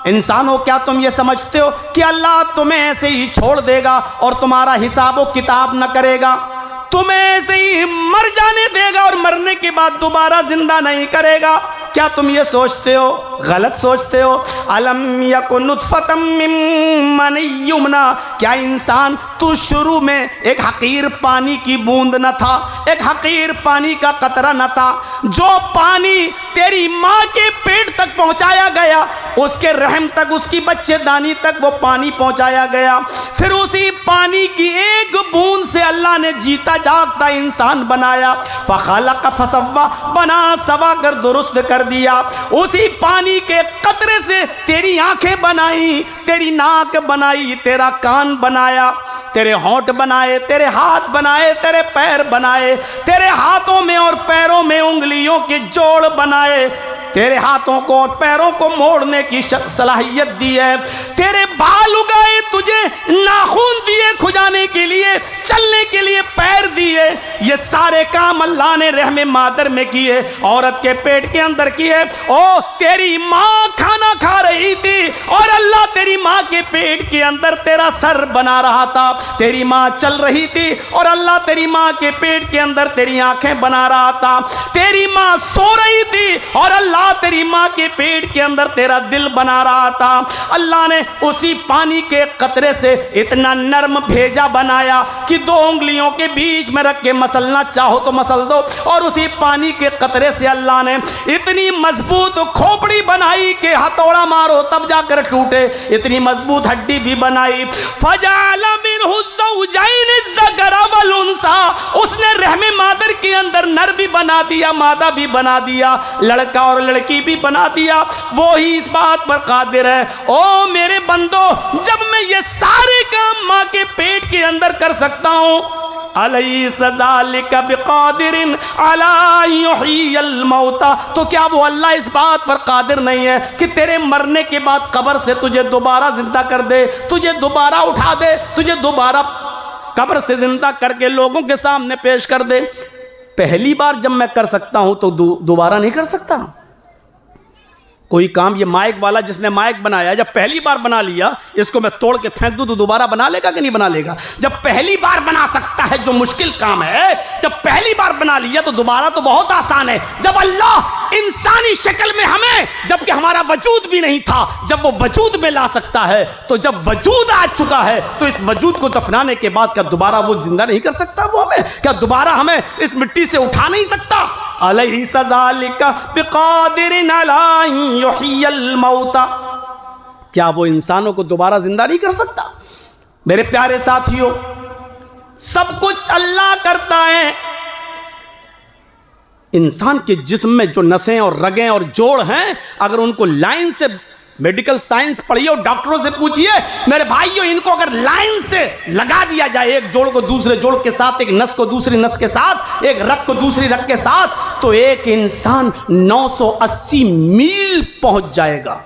इंसानों, क्या तुम ये समझते हो कि अल्लाह तुम्हें ऐसे ही छोड़ देगा और तुम्हारा हिसाब व किताब न करेगा? तुम्हें ऐसे ही मर जाने देगा और मरने के बाद दोबारा जिंदा नहीं करेगा? क्या तुम ये सोचते हो? गलत सोचते हो। अलम यकुन नुतफतम मिन मनी युमना, क्या इंसान तू शुरू में एक हकीर पानी की बूंद न था, एक हकीर पानी का कतरा न था, जो पानी तेरी माँ के पेट तक पहुँचाया गया, उसके रहम तक, उसकी बच्चेदानी तक वो पानी पहुँचाया गया। फिर उसी पानी की एक बूंद से अल्लाह ने जीता जागता इंसान बनाया। फखलक फसव्वा, बना सवा कर दुरुस्त कर दिया। उसी पानी के कतरे से तेरी आंखें बनाई, तेरी नाक बनाई, तेरा कान बनाया, तेरे होंठ बनाए, तेरे हाथ बनाए, तेरे पैर बनाए, तेरे हाथों में और पैरों में उंगलियों के जोड़ बनाए, तेरे हाथों को और पैरों को मोड़ने की सलाहियत दी है, तेरे बाल उगाए, तुझे नाखून दिए खुजाने के लिए, चलने के लिए पैर दिए। ये सारे काम अल्लाह ने रहम मादर में किए, औरत के पेट के अंदर किए। ओ तेरी माँ खाना खा रही थी और अल्लाह तेरी माँ के पेट के अंदर तेरा सर बना रहा था। तेरी माँ चल रही थी और अल्लाह तेरी माँ के पेट के अंदर तेरी आंखें बना रहा था। तेरी माँ सो रही थी और अल्लाह तेरी माँ के पेट के अंदर तेरा दिल बना रहा था। अल्लाह ने उसी पानी के कतरे से इतना नरम भेजा बनाया कि 2 उंगलियों के बीच में रख के मसलना चाहो तो मसल दो, और उसी पानी के कतरे से अल्लाह ने इतनी मजबूत खोपड़ी बनाई कि हथौड़ा मारो तब जाकर टूटे, इतनी मजबूत हड्डी भी बनाई। फजाला मिनहु ज़ौजैन ज़कर वल उन्सा, उसने रहमे मादर के अंदर नर भी बना दिया, मादा भी बना दिया, लड़का और लड़की भी बना दिया। वो ही इस बात पर कादिर है। ओ मेरे बंदो, जब मैं ये सारे काम माँ के पेट के अंदर कर सकता हूँ, अलैसा ज़ालिका बिक़ादिरिन अला युह्यिल मौता, तो क्या वो अल्लाह इस बात पर कादिर नहीं है कि तेरे मरने के बाद कब्र से तुझे दोबारा जिंदा कर दे, तुझे दोबारा उठा दे, तुझे दोबारा कब्र से जिंदा करके लोगों के सामने पेश कर दे? पहली बार जब मैं कर सकता हूं तो दोबारा नहीं कर सकता। कोई काम, ये माइक वाला जिसने माइक बनाया, जब पहली बार बना लिया, इसको मैं तोड़ के फेंक दूं तो दोबारा बना लेगा कि नहीं बना लेगा? जब पहली बार बना सकता है, जो मुश्किल काम है, जब पहली बार बना लिया तो दोबारा तो बहुत आसान है। जब अल्लाह इंसानी शक्ल में हमें, जबकि हमारा वजूद भी नहीं था, जब वो वजूद में ला सकता है, तो जब वजूद आ चुका है तो इस वजूद को दफनाने के बाद क्या दोबारा वो जिंदा नहीं कर सकता? वो हमें क्या दोबारा हमें इस मिट्टी से उठा नहीं सकता? अलैसा ज़ालिका बिक़ादिरिन अला युह्यिल मौता, क्या वो इंसानों को दोबारा जिंदा नहीं कर सकता? मेरे प्यारे साथियों, सब कुछ अल्लाह करता है। इंसान के जिस्म में जो नसें और रगें और जोड़ हैं, अगर उनको लाइन से, मेडिकल साइंस पढ़िए और डॉक्टरों से पूछिए, मेरे भाइयों, इनको अगर लाइन से लगा दिया जाए, एक जोड़ को दूसरे जोड़ के साथ, एक नस को दूसरी नस के साथ, एक रग को दूसरी रग के साथ, तो एक इंसान 980 मील पहुंच जाएगा।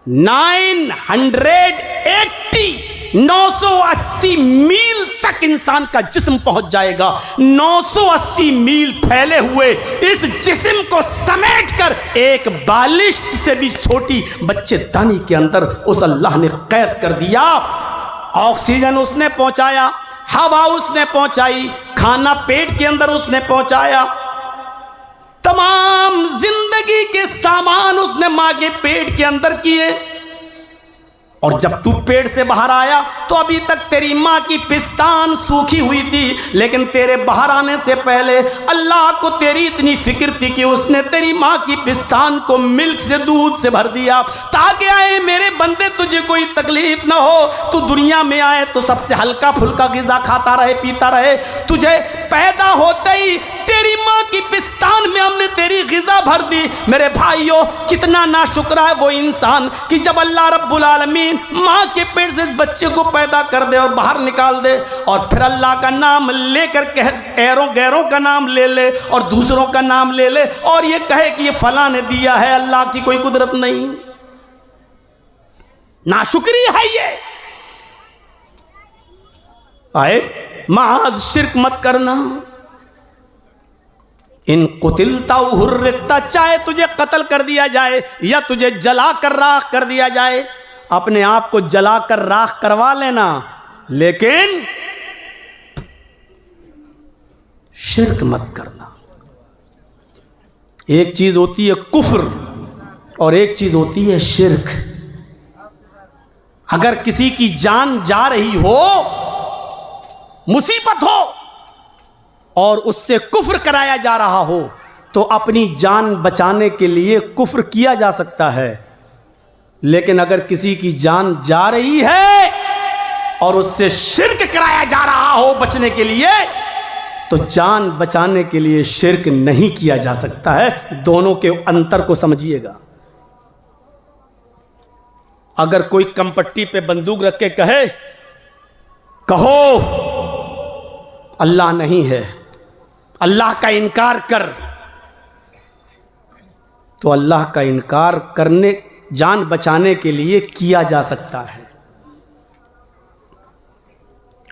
980 मील तक इंसान का जिस्म पहुंच जाएगा। 980 मील फैले हुए इस जिस्म को समेटकर एक बालिश्त से भी छोटी बच्चेदानी के अंदर उस अल्लाह ने कैद कर दिया। ऑक्सीजन उसने पहुंचाया, हवा उसने पहुंचाई, खाना पेट के अंदर उसने पहुंचाया, तमाम जिंदगी के सामान उसने मां के पेट के अंदर किए। और जब तू पेट से बाहर आया तो अभी तक तेरी माँ की पिस्तान सूखी हुई थी, लेकिन तेरे बाहर आने से पहले अल्लाह को तेरी इतनी फिक्र थी कि उसने तेरी माँ की पिस्तान को मिल्क से, दूध से भर दिया, ताकि आए मेरे बंदे तुझे कोई तकलीफ ना हो, तू दुनिया में आए तो सबसे हल्का फुल्का ग़िज़ा खाता रहे, पीता रहे। तुझे पैदा होते ही तेरी माँ की पिस्तान में हमने तेरी ग़िज़ा भर दी। मेरे भाइयों, कितना नाशुक्र है वो इंसान कि जब अल्लाह रब्बुल आलमीन माँ के पेट से बच्चे को पैदा कर दे और बाहर निकाल दे, और फिर अल्लाह का नाम लेकर ऐरों गैरों का नाम ले ले और दूसरों का नाम ले ले और ये कहे कि ये फलां ने दिया है, अल्लाह की कोई कुदरत नहीं। नाशुक्री है ये। आए माज शिर्क मत करना। इन कुतिलता हुर्रिकता, चाहे तुझे कत्ल कर दिया जाए या तुझे जला कर राख कर दिया जाए, अपने आप को जला कर राख करवा लेना, लेकिन शिर्क मत करना। एक चीज होती है कुफ्र और एक चीज होती है शिर्क। अगर किसी की जान जा रही हो, मुसीबत हो और उससे कुफ्र कराया जा रहा हो, तो अपनी जान बचाने के लिए कुफ्र किया जा सकता है। लेकिन अगर किसी की जान जा रही है और उससे शिर्क कराया जा रहा हो बचने के लिए, तो जान बचाने के लिए शिर्क नहीं किया जा सकता है। दोनों के अंतर को समझिएगा। अगर कोई कमपट्टी पे बंदूक रख के कहो अल्लाह नहीं है, अल्लाह का इनकार कर, तो अल्लाह का इनकार करने, जान बचाने के लिए किया जा सकता है।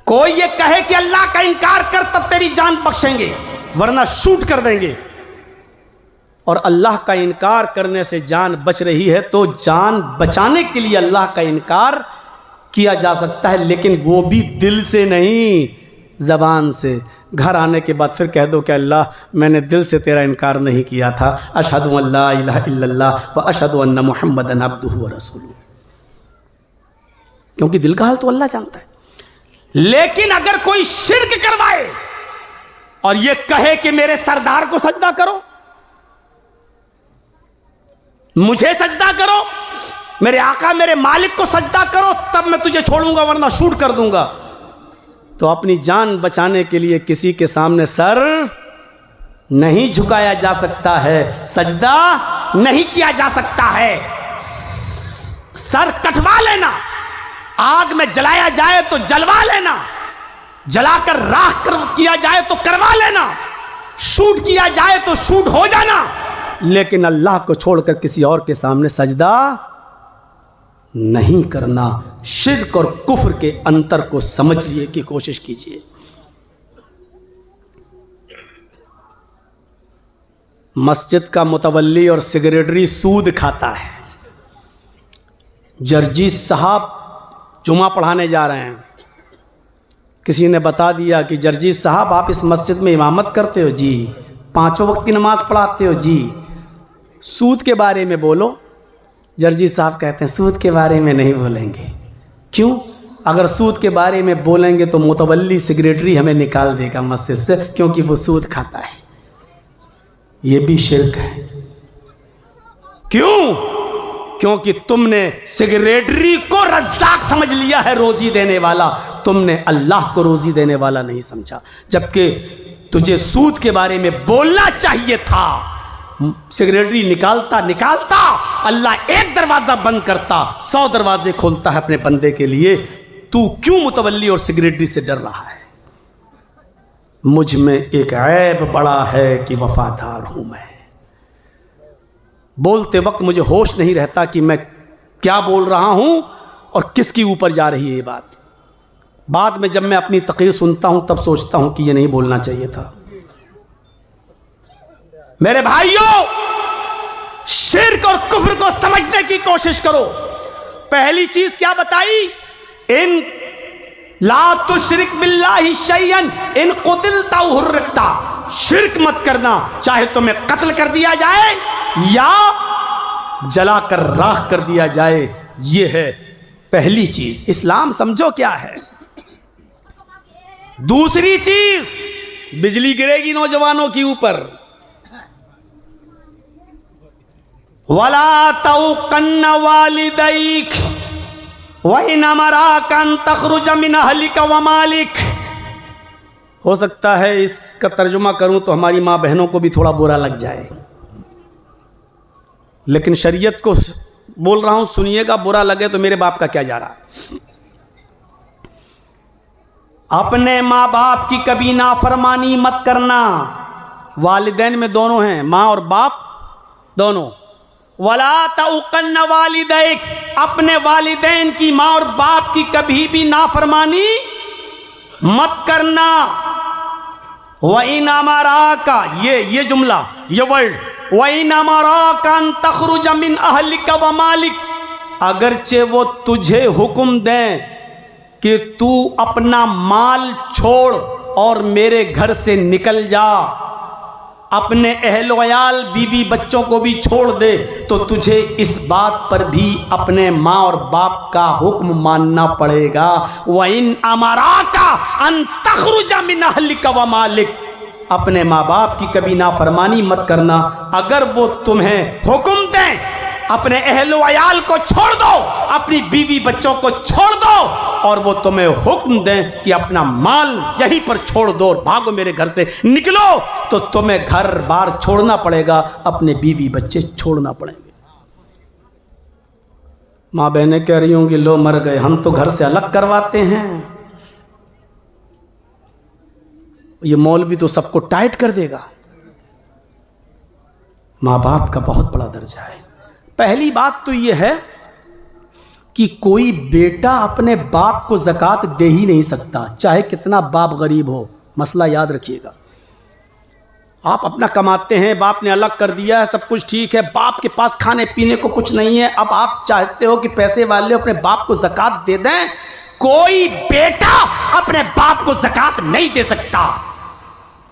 कोई ये कहे कि अल्लाह का इनकार कर तब तेरी जान बख्शेंगे वरना शूट कर देंगे, और अल्लाह का इनकार करने से जान बच रही है, तो जान बचाने के लिए अल्लाह का इनकार किया जा सकता है, लेकिन वो भी दिल से नहीं, ज़बान से। घर आने के बाद फिर कह दो कि अल्लाह मैंने दिल से तेरा इनकार नहीं किया था, अशहदु अल्ला इलाहा इल्लल्लाह व अशहदु अन्ना मुहम्मदन अब्दुहु व रसूलुहु, क्योंकि दिल का हाल तो अल्लाह जानता है। लेकिन अगर कोई शिर्क करवाए और ये कहे कि मेरे सरदार को सजदा करो, मुझे सजदा करो, मेरे आका मेरे मालिक को सजदा करो, तब मैं तुझे छोड़ूंगा वरना शूट कर दूंगा, तो अपनी जान बचाने के लिए किसी के सामने सर नहीं झुकाया जा सकता है, सजदा नहीं किया जा सकता है। सर कटवा लेना, आग में जलाया जाए तो जलवा लेना, जलाकर राख किया जाए तो करवा लेना, शूट किया जाए तो शूट हो जाना, लेकिन अल्लाह को छोड़कर किसी और के सामने सजदा नहीं करना। शिर्क और कुफ्र के अंतर को समझने की कोशिश कीजिए। मस्जिद का मुतवल्ली और सेक्रेटरी सूद खाता है। जर्जी साहब जुमा पढ़ाने जा रहे हैं, किसी ने बता दिया कि जर्जी साहब आप इस मस्जिद में इमामत करते हो? जी। 5 वक्त की नमाज पढ़ाते हो? जी। सूद के बारे में बोलो। जर्जी साहब कहते हैं सूद के बारे में नहीं बोलेंगे। क्यों? अगर सूद के बारे में बोलेंगे तो मुतवल्ली सेक्रेटरी हमें निकाल देगा मस्जिद से, क्योंकि वो सूद खाता है। ये भी शिर्क है। क्यों? क्योंकि तुमने सेक्रेटरी को रज़्ज़ाक समझ लिया है, रोजी देने वाला। तुमने अल्लाह को रोजी देने वाला नहीं समझा, जबकि तुझे सूद के बारे में बोलना चाहिए था। सेक्रेटरी निकालता अल्लाह एक दरवाजा बंद करता, 100 दरवाजे खोलता है अपने बंदे के लिए। तू क्यों मुतवल्ली और सेक्रेटरी से डर रहा है? मुझ में एक ऐब बड़ा है कि वफादार हूं मैं। बोलते वक्त मुझे होश नहीं रहता कि मैं क्या बोल रहा हूं और किसके ऊपर जा रही है ये बात। बाद में जब मैं अपनी तक़रीर सुनता हूं तब सोचता हूं कि ये नहीं बोलना चाहिए था। मेरे भाइयों, शिर्क और कुफ्र को समझने की कोशिश करो। पहली चीज क्या बताई? इन ला तुश्रिक बिल्लाहि शैयन इन कुतिलता हुर्रिकता, शिर्क मत करना, चाहे तुम्हें कत्ल कर दिया जाए या जलाकर राख कर दिया जाए। यह है पहली चीज। इस्लाम समझो क्या है। दूसरी चीज, बिजली गिरेगी नौजवानों के ऊपर। वला तौकन्न वालिदैक वइन अमराका अन तखरुज मिन अहलिका व मालिक। हो सकता है इसका तर्जुमा करूं तो हमारी माँ बहनों को भी थोड़ा बुरा लग जाए, लेकिन शरीयत को बोल रहा हूं, सुनिएगा। बुरा लगे तो मेरे बाप का क्या जा रहा। अपने माँ बाप की कभी नाफरमानी मत करना। वालिदैन में दोनों हैं, माँ और बाप दोनों। वला तउकन्न वालिदैक, अपने वालिदैन की, माँ और बाप की कभी भी नाफरमानी मत करना। वइन अमरा का, ये जुमला, ये वर्ड, वइन अमरा का तखरुज मिन अहलिका व मालिक, अगरचे वो तुझे हुक्म दें कि तू अपना माल छोड़ और मेरे घर से निकल जा, अपने अहलो अयाल बीवी बच्चों को भी छोड़ दे, तो तुझे इस बात पर भी अपने माँ और बाप का हुक्म मानना पड़ेगा। वइन अमरा का अन तखरुज मिन अहलिका व मालिक, अपने माँ बाप की कभी नाफरमानी मत करना। अगर वो तुम्हें हुक्म दें अपने अहलो अयाल को छोड़ दो, अपनी बीवी बच्चों को छोड़ दो, और वो तुम्हें हुक्म दें कि अपना माल यहीं पर छोड़ दो और भागो मेरे घर से निकलो, तो तुम्हें घर बार छोड़ना पड़ेगा, अपने बीवी बच्चे छोड़ना पड़ेंगे। माँ बहनें कह रही होंगी लो मर गए, हम तो घर से अलग करवाते हैं, ये मौलवी तो सबको टाइट कर देगा। माँ बाप का बहुत बड़ा दर्जा है। पहली बात तो ये है कि कोई बेटा अपने बाप को ज़कात दे ही नहीं सकता, चाहे कितना बाप गरीब हो। मसला याद रखिएगा। आप अपना कमाते हैं, बाप ने अलग कर दिया है, सब कुछ ठीक है, बाप के पास खाने पीने को कुछ नहीं है, अब आप चाहते हो कि पैसे वाले अपने बाप को ज़कात दे दें। कोई बेटा अपने बाप को ज़कात नहीं दे सकता।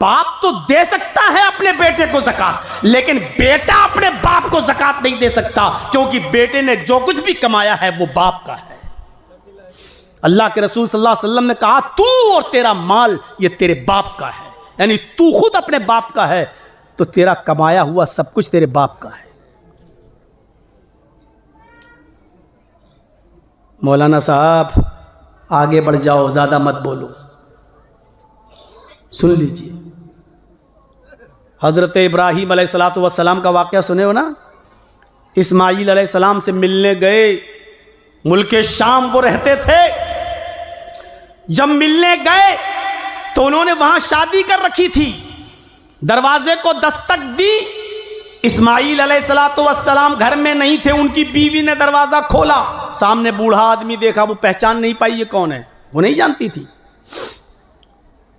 बाप तो दे सकता है अपने बेटे को ज़कात, लेकिन बेटा अपने बाप को ज़कात नहीं दे सकता, क्योंकि बेटे ने जो कुछ भी कमाया है वो बाप का है। अल्लाह के रसूल सल्लल्लाहु अलैहि वसल्लम ने कहा तू और तेरा माल ये तेरे बाप का है, यानी तू खुद अपने बाप का है तो तेरा कमाया हुआ सब कुछ तेरे बाप का है। मौलाना साहब आगे बढ़ जाओ, ज़्यादा मत बोलो, सुन लीजिए। हज़रत इब्राहीम अलैहिस्सलातु वस्सलाम का वाक़या सुने हो ना। इस्माईल अलैहिस्सलाम से मिलने गए, मुल्क शाम वो रहते थे। जब मिलने गए तो उन्होंने वहाँ शादी कर रखी थी। दरवाजे को दस्तक दी, इस्माईल अलैहिस्सलातु वस्सलाम घर में नहीं थे, उनकी बीवी ने दरवाज़ा खोला, सामने बूढ़ा आदमी देखा, वो पहचान नहीं पाई ये कौन है, वो नहीं जानती थी।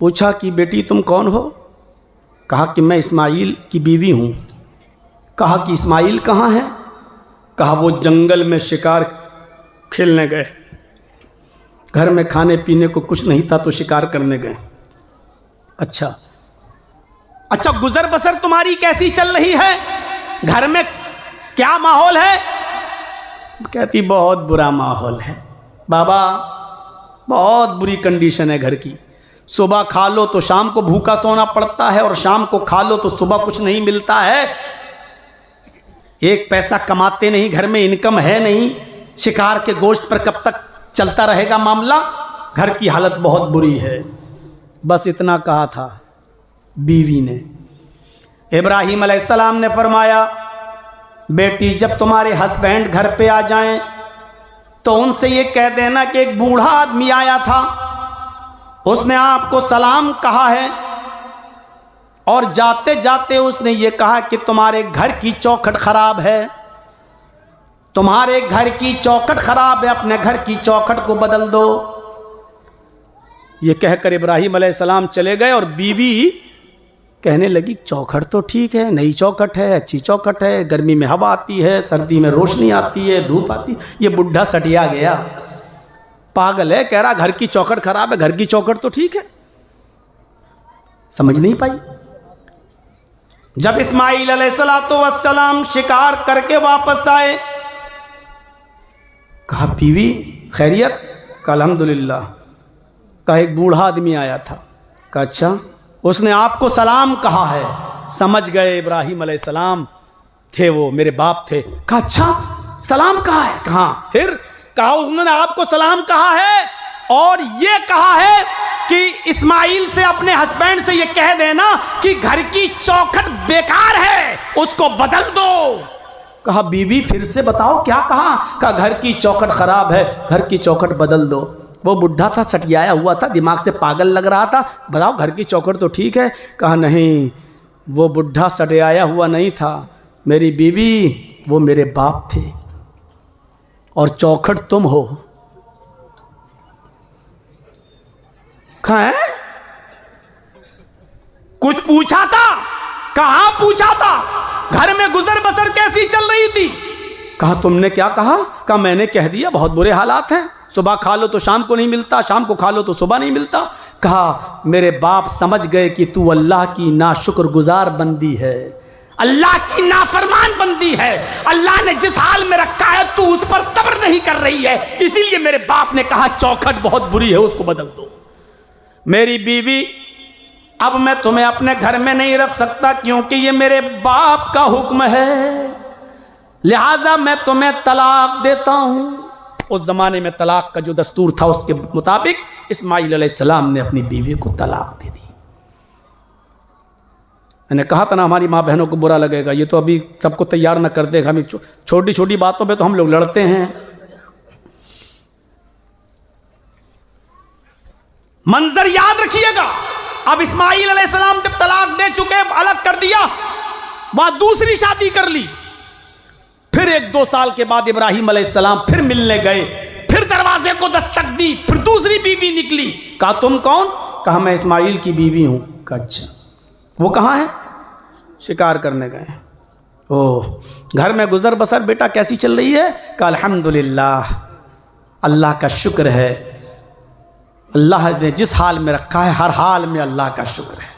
पूछा कि बेटी तुम कौन हो? कहा कि मैं इस्माईल की बीवी हूँ। कहा कि इस्माईल कहाँ है? कहा वो जंगल में शिकार खेलने गए, घर में खाने पीने को कुछ नहीं था तो शिकार करने गए। अच्छा अच्छा, गुजर बसर तुम्हारी कैसी चल रही है? घर में क्या माहौल है? कहती बहुत बुरा माहौल है बाबा, बहुत बुरी कंडीशन है घर की। सुबह खा लो तो शाम को भूखा सोना पड़ता है, और शाम को खा लो तो सुबह कुछ नहीं मिलता है। एक पैसा कमाते नहीं, घर में इनकम है नहीं, शिकार के गोश्त पर कब तक चलता रहेगा मामला? घर की हालत बहुत बुरी है। बस इतना कहा था बीवी ने। इब्राहीम अलैहिस्सलाम ने फरमाया बेटी जब तुम्हारे हस्बैंड घर पे आ जाएं तो उनसे ये कह देना कि एक बूढ़ा आदमी आया था, उसने आपको सलाम कहा है, और जाते जाते उसने ये कहा कि तुम्हारे घर की चौखट खराब है, तुम्हारे घर की चौखट खराब है, अपने घर की चौखट को बदल दो। ये कहकर इब्राहीम अलैहिस्सलाम चले गए, और बीवी कहने लगी चौखट तो ठीक है, नई चौखट है, अच्छी चौखट है, गर्मी में हवा आती है, सर्दी में रोशनी आती है, धूप आती। ये बुढ़ा सटिया गया, पागल है, कह रहा घर की चौखट खराब है, घर की चौखट तो ठीक है। समझ नहीं पाई। जब इस्माईल अलैहिस्सलातु वस्सलाम शिकार करके वापस आए, कहा बीवी खैरियत? कहा अल्हम्दुलिल्लाह। कहा एक बूढ़ा आदमी आया था। कहा अच्छा, उसने आपको सलाम कहा है। समझ गए इब्राहीम अलैहिस्सलाम थे वो, मेरे बाप थे। कहा अच्छा, सलाम कहा है? कहा फिर? कहा उन्होंने आपको सलाम कहा है, और ये कहा है कि इस्माईल से, अपने हस्बैंड से ये कह देना कि घर की चौखट बेकार है, उसको बदल दो। कहा बीवी फिर से बताओ क्या कहा? कहा घर की चौखट खराब है, घर की चौखट बदल दो। वो बुढ़ा था, सटियाया हुआ था, दिमाग से पागल लग रहा था, बताओ घर की चौखट तो ठीक है। कहा नहीं, वो बुढ़ा सटियाया हुआ नहीं था, मेरी बीवी वो मेरे बाप थे, और चौखट तुम हो। कुछ पूछा था? कहां पूछा था? घर में गुजर बसर कैसी चल रही थी? कहा तुमने क्या कहा? कहा मैंने कह दिया बहुत बुरे हालात हैं, सुबह खा लो तो शाम को नहीं मिलता, शाम को खा लो तो सुबह नहीं मिलता। कहा मेरे बाप समझ गए कि तू अल्लाह की नाशुक्रगुजार बंदी है, अल्लाह की नाफरमान बंदी है, अल्लाह ने जिस हाल में रखा है तू उस पर सब्र नहीं कर रही है, इसीलिए मेरे बाप ने कहा चौखट बहुत बुरी है, उसको बदल दो। मेरी बीवी, अब मैं तुम्हें अपने घर में नहीं रख सकता क्योंकि ये मेरे बाप का हुक्म है, लिहाजा मैं तुम्हें तलाक देता हूं। उस जमाने में तलाक का जो दस्तूर था उसके मुताबिक इस्माइल अलैहिस्सलाम ने अपनी बीवी को तलाक दे दी। मैंने कहा था ना हमारी माँ बहनों को बुरा लगेगा, ये तो अभी सबको तैयार ना कर देगा, हमें छोटी छोटी बातों पे तो हम लोग लड़ते हैं। मंजर याद रखिएगा, अब इस्माइल अलैहिस्सलाम जब तलाक दे चुके, अलग कर दिया, वहां दूसरी शादी कर ली। फिर 1-2 साल के बाद इब्राहिम अलैहिस्सलाम फिर मिलने गए, फिर दरवाजे को दस्तक दी, फिर दूसरी बीवी निकली। कहा तुम कौन? कहा मैं इस्माइल की बीवी हूं। कहा अच्छा, वो कहाँ है? शिकार करने गए। ओह, घर में गुजर बसर बेटा कैसी चल रही है? कहा अल्हम्दुलिल्लाह, अल्लाह का शुक्र है, अल्लाह ने जिस हाल में रखा है हर हाल में अल्लाह का शुक्र है।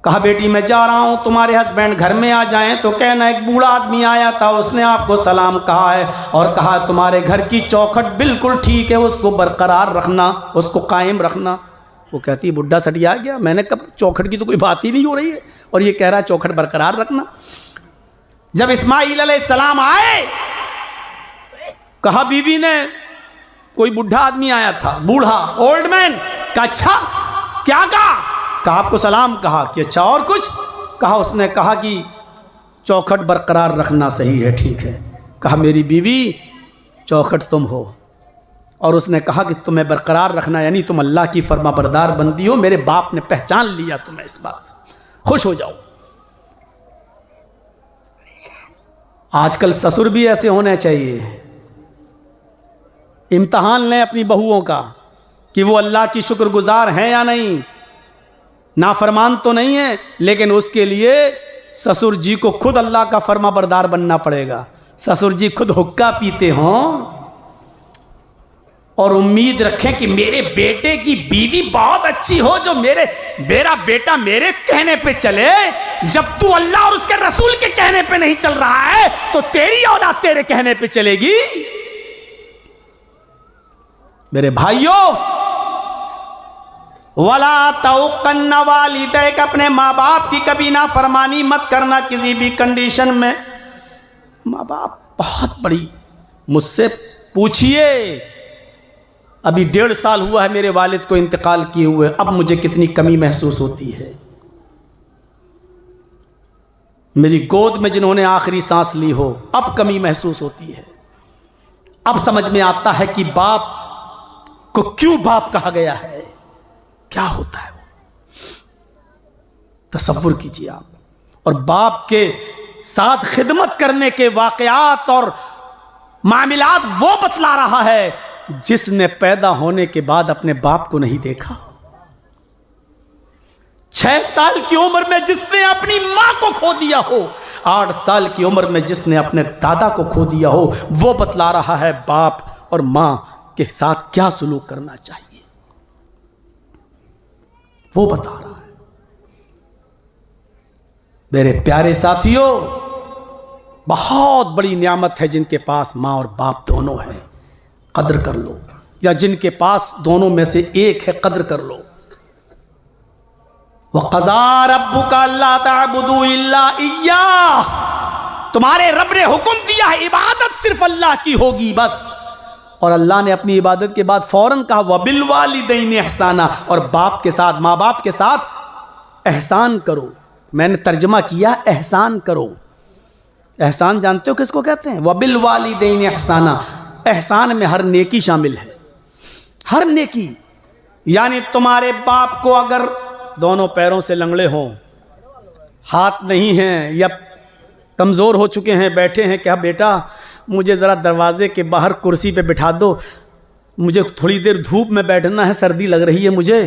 कहा बेटी मैं जा रहा हूँ, तुम्हारे हस्बैंड घर में आ जाएं तो कहना एक बूढ़ा आदमी आया था, उसने आपको सलाम कहा है और कहा तुम्हारे घर की चौखट बिल्कुल ठीक है, उसको बरकरार रखना, उसको कायम रखना। वो कहती है बुढ़ा सटिया गया, मैंने कब, चौखट की तो कोई बात ही नहीं हो रही है और ये कह रहा है चौखट बरकरार रखना। जब इस्माइल अलैहिस्सलाम आए, कहा बीवी ने कोई बुढ़ा आदमी आया था, बूढ़ा, ओल्ड मैन। कहा अच्छा, क्या कहा? कहा आपको सलाम कहा। कि अच्छा और कुछ? कहा उसने कहा कि चौखट बरकरार रखना सही है, ठीक है। कहा मेरी बीवी चौखट तुम हो और उसने कहा कि तुम्हें बरकरार रखना यानी तुम अल्लाह की फरमाबरदार बंदी हो, मेरे बाप ने पहचान लिया तुम्हें, इस बात से खुश हो जाओ। आजकल ससुर भी ऐसे होने चाहिए, इम्तहान लें अपनी बहुओं का कि वो अल्लाह की शुक्रगुजार हैं या नहीं, नाफरमान तो नहीं है, लेकिन उसके लिए ससुर जी को खुद अल्लाह का फरमाबरदार बनना पड़ेगा। ससुर जी खुद हुक्का पीते हों और उम्मीद रखें कि मेरे बेटे की बीवी बहुत अच्छी हो, जो मेरा बेटा मेरे कहने पे चले। जब तू अल्लाह और उसके रसूल के कहने पे नहीं चल रहा है तो तेरी औलाद तेरे कहने पे चलेगी। मेरे भाइयों, वला तौकन्ना वालिदैक, अपने माँ बाप की कभी ना फरमानी मत करना किसी भी कंडीशन में। माँ बाप बहुत बड़ी, मुझसे पूछिए, अभी 1.5 साल हुआ है मेरे वालिद को इंतकाल किए हुए, अब मुझे कितनी कमी महसूस होती है। मेरी गोद में जिन्होंने आखिरी सांस ली हो, अब कमी महसूस होती है। अब समझ में आता है कि बाप को क्यों बाप कहा गया है, क्या होता है वो, तसव्वुर कीजिए आप। और बाप के साथ खिदमत करने के वाकयात और मामलात वो बतला रहा है जिसने पैदा होने के बाद अपने बाप को नहीं देखा। 6 साल की उम्र में जिसने अपनी मां को खो दिया हो, 8 साल की उम्र में जिसने अपने दादा को खो दिया हो, वो बतला रहा है बाप और मां के साथ क्या सुलूक करना चाहिए, वो बता रहा है। मेरे प्यारे साथियों, बहुत बड़ी नियामत है जिनके पास मां और बाप दोनों है, कदर कर लो, या जिनके पास दोनों में से एक है कदर कर लो। वक़ज़ा रब्बुका अल्ला तअबुदू इल्ला इय्याह, तुम्हारे रब ने हुक्म दिया है इबादत सिर्फ अल्लाह की होगी बस। और अल्लाह ने अपनी इबादत के बाद फौरन कहा वबिल वालिदैनि इहसाना, और बाप के साथ, माँ बाप के साथ एहसान करो। मैंने तर्जमा किया एहसान करो। एहसान जानते हो किसको कहते हैं? वबिल वालिदैनि इहसाना। एहसान में हर नेकी शामिल है, हर नेकी। यानी तुम्हारे बाप को अगर दोनों पैरों से लंगड़े हों, हाथ नहीं हैं या कमज़ोर हो चुके हैं, बैठे हैं, क्या बेटा मुझे ज़रा दरवाजे के बाहर कुर्सी पे बिठा दो, मुझे थोड़ी देर धूप में बैठना है, सर्दी लग रही है मुझे,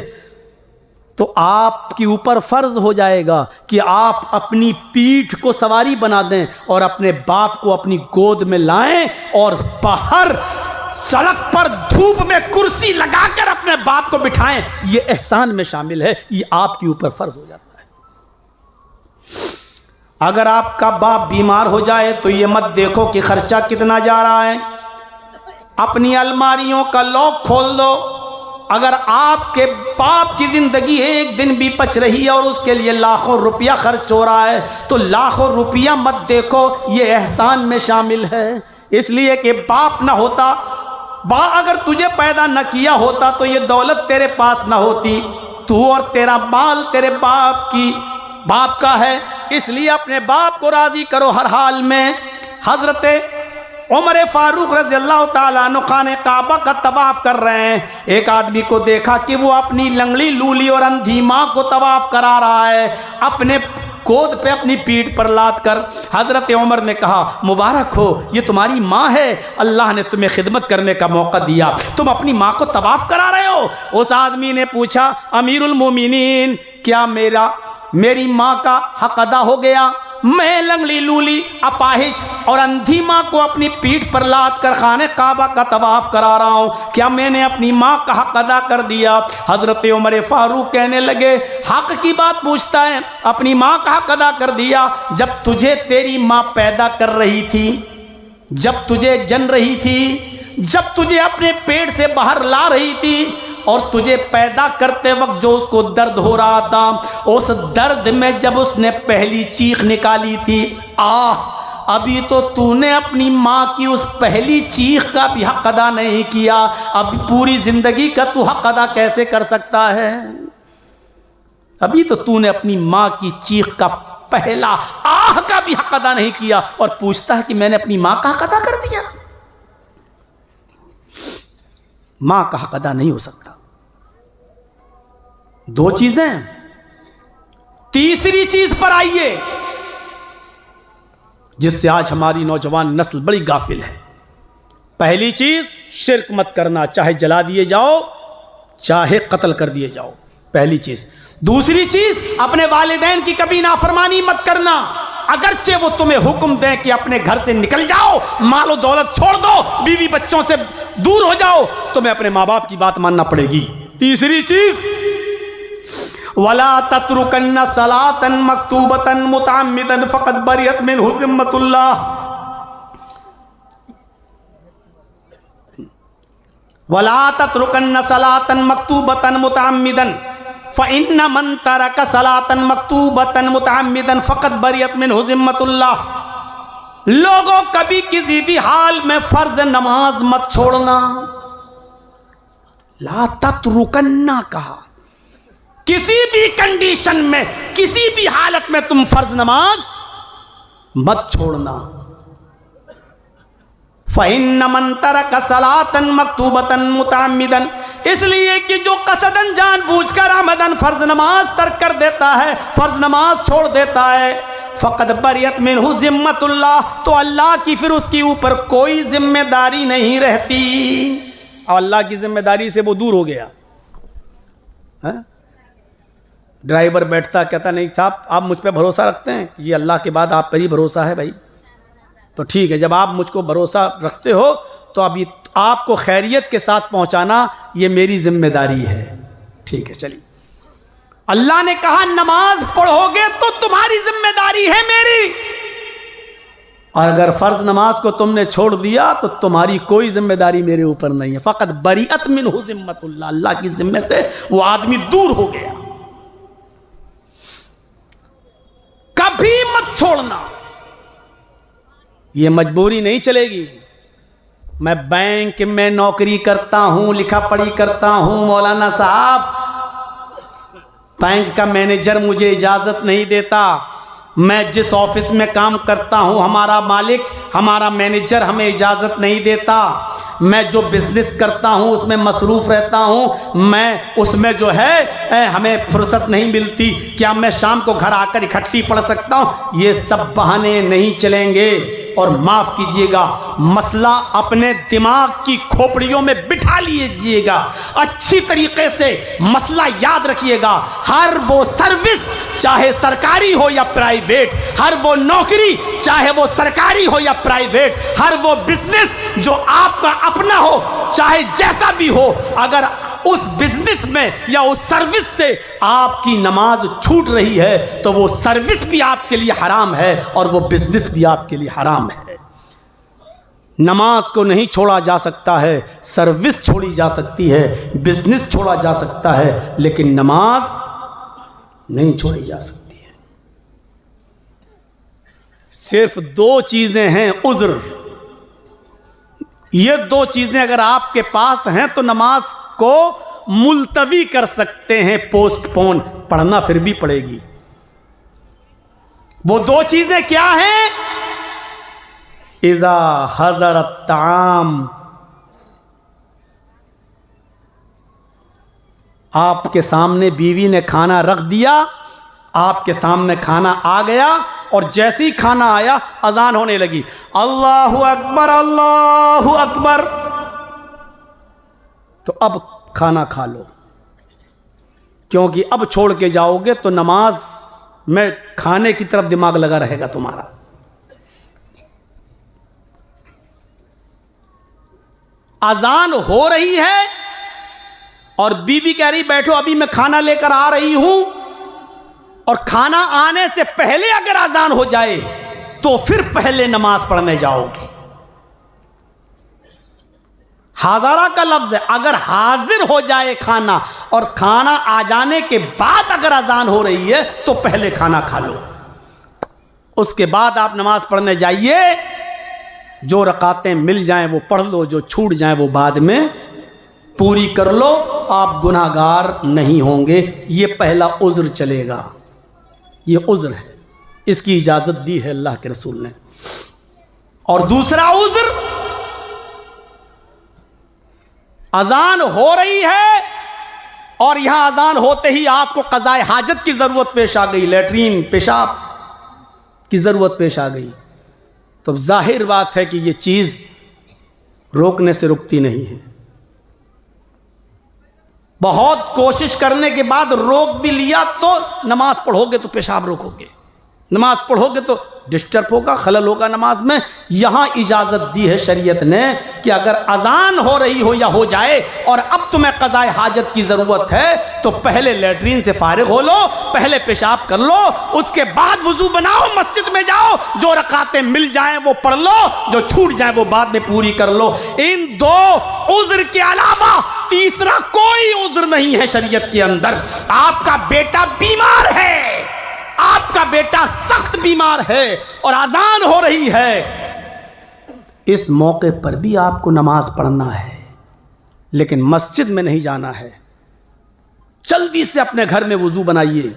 तो आपके ऊपर फ़र्ज़ हो जाएगा कि आप अपनी पीठ को सवारी बना दें और अपने बाप को अपनी गोद में लाएं और बाहर सड़क पर धूप में कुर्सी लगाकर अपने बाप को बिठाएं। ये एहसान में शामिल है, ये आपके ऊपर फ़र्ज़ हो जाता है। अगर आपका बाप बीमार हो जाए तो ये मत देखो कि खर्चा कितना जा रहा है, अपनी अलमारियों का लॉक खोल दो। अगर आपके बाप की ज़िंदगी एक दिन भी बच रही है और उसके लिए लाखों रुपया खर्च हो रहा है तो लाखों रुपया मत देखो, ये एहसान में शामिल है। इसलिए कि बाप ना होता, अगर तुझे पैदा न किया होता तो ये दौलत तेरे पास ना होती। तू और तेरा माल तेरे बाप का है, इसलिए अपने बाप को राज़ी करो हर हाल में। हज़रत उमर फारूक रज़ी अल्लाह ताला अन्हु खाने काबा का तवाफ़ कर रहे हैं। एक आदमी को देखा कि वो अपनी लंगड़ी लूली और अंधी माँ को तवाफ़ करा रहा है, अपने गोद पे अपनी पीठ पर लाद कर। हज़रत उमर ने कहा, मुबारक हो, ये तुम्हारी माँ है, अल्लाह ने तुम्हें खिदमत करने का मौका दिया, तुम अपनी माँ को तवाफ़ करा रहे हो। उस आदमी ने पूछा, अमीरुल मोमिनीन, क्या मेरी माँ का हक अदा हो गया? मैं लंगड़ी लूली, अपाहिज और अंधी माँ को अपनी पीठ पर लाद कर खाने काबा का तवाफ़ करा रहा हूँ, क्या मैंने अपनी माँ का हक अदा कर दिया? हज़रत उमर फारूक कहने लगे, हक की बात पूछता है, अपनी माँ का हक अदा कर दिया। जब तुझे तेरी माँ पैदा कर रही थी, जब तुझे जन रही थी, जब तुझे अपने पेट से बाहर ला रही थी और तुझे पैदा करते वक्त जो उसको दर्द हो रहा था, उस दर्द में जब उसने पहली चीख निकाली थी, अभी तो तूने अपनी माँ की उस पहली चीख का भी हक अदा नहीं किया, अब पूरी जिंदगी का तू हक अदा कैसे कर सकता है? अभी तो तूने अपनी माँ की चीख का पहला आह का भी हक अदा नहीं किया और पूछता है कि मैंने अपनी माँ का हक अदा कर दिया। माँ का हक अदा नहीं हो सकता। दो चीजें, तीसरी चीज पर आइए जिससे आज हमारी नौजवान नस्ल बड़ी गाफिल है। पहली चीज, शिर्क मत करना, चाहे जला दिए जाओ चाहे कत्ल कर दिए जाओ, पहली चीज। दूसरी चीज, अपने वालिदैन की कभी नाफरमानी मत करना, अगरचे वो तुम्हें हुक्म दें कि अपने घर से निकल जाओ, मालो दौलत छोड़ दो, बीवी बच्चों से दूर हो जाओ, तुम्हें अपने माँ बाप की बात मानना पड़ेगी। तीसरी चीज, वला तत्रुकन्न सलातन मक्तूबतन मुतअम्मिदन फक़द बरियत मिन्हु ज़िम्मतुल्लाह। वला तत्रुकन्न सलातन मक्तूबतन मुतअम्मिदन फ़इन्न मन तरक सलातन मक्तूबतन मुतअम्मिदन फ़क़द बरियत मिन्हु ज़िम्मतुल्लाह। लोगों, कभी किसी भी हाल में फर्ज नमाज मत छोड़ना। ला तत्रुकन्ना कहा, किसी भी कंडीशन में, किसी भी हालत में तुम फर्ज नमाज मत छोड़ना। फ़इन्न मन तरक सलातन मक्तूबतन मुतअम्मिदन, इसलिए कि जो कसदन जानबूझकर आमदन फर्ज नमाज तर्क कर देता है, फर्ज नमाज छोड़ देता है, फ़क़द बरियत मिन्हु ज़िम्मतुल्लाह, तो अल्लाह की फिर उसके ऊपर कोई जिम्मेदारी नहीं रहती, और अल्लाह की जिम्मेदारी से वो दूर हो गया। ड्राइवर बैठता कहता, नहीं साहब आप मुझ पर भरोसा रखते हैं? ये अल्लाह के बाद आप पर ही भरोसा है भाई। तो ठीक है, जब आप मुझको भरोसा रखते हो तो अभी आपको खैरियत के साथ पहुंचाना ये मेरी जिम्मेदारी है। ठीक है, चलिए। अल्लाह ने कहा नमाज पढ़ोगे तो तुम्हारी जिम्मेदारी है मेरी, और अगर फर्ज नमाज को तुमने छोड़ दिया तो तुम्हारी कोई जिम्मेदारी मेरे ऊपर नहीं है। फ़क़द बरियत मिन्हु ज़िम्मतुल्लाह, अल्लाह की जिम्मे से वो आदमी दूर हो गया। कभी मत छोड़ना, ये मजबूरी नहीं चलेगी। मैं बैंक में नौकरी करता हूं, लिखा पढ़ी करता हूं, मौलाना साहब बैंक का मैनेजर मुझे इजाज़त नहीं देता, मैं जिस ऑफिस में काम करता हूं हमारा मालिक, हमारा मैनेजर हमें इजाज़त नहीं देता, मैं जो बिज़नेस करता हूं उसमें मसरूफ़ रहता हूं, मैं उसमें जो है हमें फुर्सत नहीं मिलती, क्या मैं शाम को घर आकर इकट्ठी पढ़ सकता हूं? ये सब बहाने नहीं चलेंगे। और माफ़ कीजिएगा, मसला अपने दिमाग की खोपड़ियों में बिठा लीजिएगा, अच्छी तरीके से मसला याद रखिएगा। हर वो सर्विस चाहे सरकारी हो या प्राइवेट, हर वो नौकरी चाहे वो सरकारी हो या प्राइवेट, हर वो बिजनेस जो आपका अपना हो चाहे जैसा भी हो, अगर उस बिजनेस में या उस सर्विस से आपकी नमाज छूट रही है तो वो सर्विस भी आपके लिए हराम है और वो बिजनेस भी आपके लिए हराम है। नमाज को नहीं छोड़ा जा सकता है, सर्विस छोड़ी जा सकती है, बिजनेस छोड़ा जा सकता है, लेकिन नमाज नहीं छोड़ी जा सकती है। सिर्फ दो चीजें हैं उज़्र, ये दो चीजें अगर आपके पास हैं तो नमाज को मुलतवी कर सकते हैं, पोस्टपोन, पढ़ना फिर भी पड़ेगी। वो दो चीजें क्या हैं? इज़ा हज़रत ताम, आपके सामने बीवी ने खाना रख दिया, आपके सामने खाना आ गया और जैसे ही खाना आया अजान होने लगी, अल्लाहु अकबर अल्लाहु अकबर, तो अब खाना खा लो, क्योंकि अब छोड़ के जाओगे तो नमाज में खाने की तरफ दिमाग लगा रहेगा तुम्हारा। अजान हो रही है और बीवी कह रही बैठो अभी मैं खाना लेकर आ रही हूं, और खाना आने से पहले अगर अजान हो जाए तो फिर पहले नमाज पढ़ने जाओगे। हाज़ारा का लफ्ज़ है, अगर हाजिर हो जाए खाना और खाना आ जाने के बाद अगर अजान हो रही है तो पहले खाना खा लो, उसके बाद आप नमाज पढ़ने जाइए। जो रकातें मिल जाएं वो पढ़ लो, जो छूट जाएं वो बाद में पूरी कर लो, आप गुनाहगार नहीं होंगे। ये पहला उज़्र चलेगा, ये उज़्र है, इसकी इजाज़त दी है अल्लाह के रसूल ने। और दूसरा उज़्र, अजान हो रही है और यहां अजान होते ही आपको क़ज़ाए हाजत की ज़रूरत पेश आ गई, लेटरीन पेशाब की ज़रूरत पेश आ गई, तो जाहिर बात है कि ये चीज़ रोकने से रुकती नहीं है। बहुत कोशिश करने के बाद रोक भी लिया तो नमाज पढ़ोगे तो पेशाब रोकोगे, नमाज पढ़ोगे तो डिस्टर्ब होगा, खलल होगा नमाज में। यहाँ इजाज़त दी है शरीयत ने कि अगर अजान हो रही हो या हो जाए और अब तुम्हें क़ज़ाए हाजत की ज़रूरत है तो पहले लेटरीन से फारिग हो लो, पहले पेशाब कर लो, उसके बाद वुज़ू बनाओ, मस्जिद में जाओ, जो रकातें मिल जाएं वो पढ़ लो, जो छूट जाए वो बाद में पूरी कर लो। इन दो उज़्र के अलावा तीसरा कोई उज़्र नहीं है शरीयत के अंदर। आपका बेटा बीमार है, आपका बेटा सख्त बीमार है और अजान हो रही है, इस मौके पर भी आपको नमाज पढ़ना है, लेकिन मस्जिद में नहीं जाना है। जल्दी से अपने घर में वुज़ू बनाइए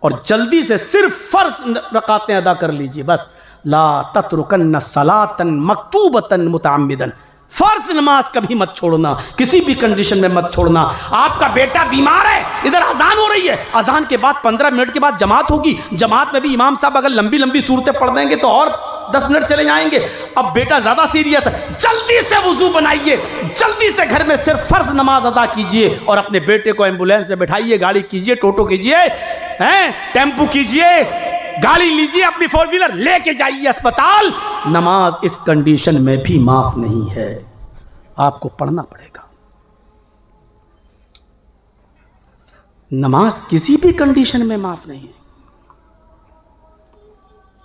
और जल्दी से सिर्फ फ़र्ज़ रकातें अदा कर लीजिए बस। ला तत्रुकन्न सलातन मक्तूबतन मुतअम्मिदन, फर्ज नमाज कभी मत छोड़ना, किसी भी कंडीशन में मत छोड़ना। आपका बेटा बीमार है, इधर अजान हो रही है, अजान के बाद 15 मिनट के बाद जमात होगी, जमात में भी इमाम साहब अगर लंबी लंबी सूरतें पढ़ देंगे तो और 10 मिनट चले जाएंगे। अब बेटा ज्यादा सीरियस है, जल्दी से वुजू बनाइए, जल्दी से घर में सिर्फ फर्ज नमाज अदा कीजिए और अपने बेटे को एम्बुलेंस में बैठाइए, गाड़ी कीजिए, टोटो कीजिए, टेम्पू कीजिए, गाड़ी लीजिए, अपनी 4 व्हीलर लेके जाइए अस्पताल। नमाज इस कंडीशन में भी माफ नहीं है, आपको पढ़ना पड़ेगा। नमाज किसी भी कंडीशन में माफ नहीं है,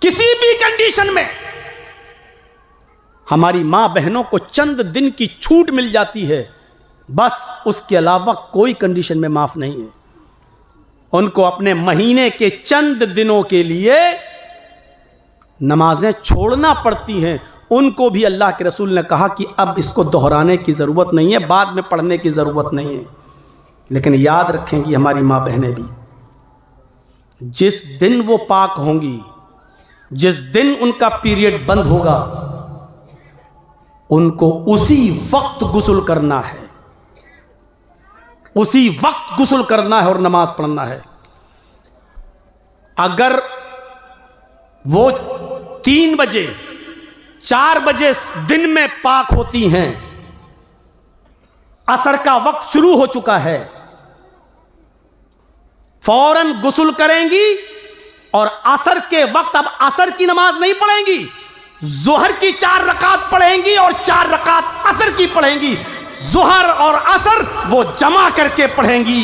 किसी भी कंडीशन में। हमारी मां बहनों को चंद दिन की छूट मिल जाती है बस, उसके अलावा कोई कंडीशन में माफ नहीं है। उनको अपने महीने के चंद दिनों के लिए नमाजें छोड़ना पड़ती हैं। उनको भी अल्लाह के रसूल ने कहा कि अब इसको दोहराने की ज़रूरत नहीं है, बाद में पढ़ने की ज़रूरत नहीं है। लेकिन याद रखें कि हमारी माँ बहनें भी जिस दिन वो पाक होंगी, जिस दिन उनका पीरियड बंद होगा, उनको उसी वक्त गुस्ल करना है, उसी वक्त गुस्ल करना है और नमाज पढ़ना है। अगर वो 3 बजे 4 बजे दिन में पाक होती हैं, असर का वक्त शुरू हो चुका है, फौरन गुस्ल करेंगी और असर के वक्त अब असर की नमाज नहीं पढ़ेंगी, जोहर की 4 रकात पढ़ेंगी और 4 रकात असर की पढ़ेंगी। जोहर और असर वो जमा करके पढ़ेंगी।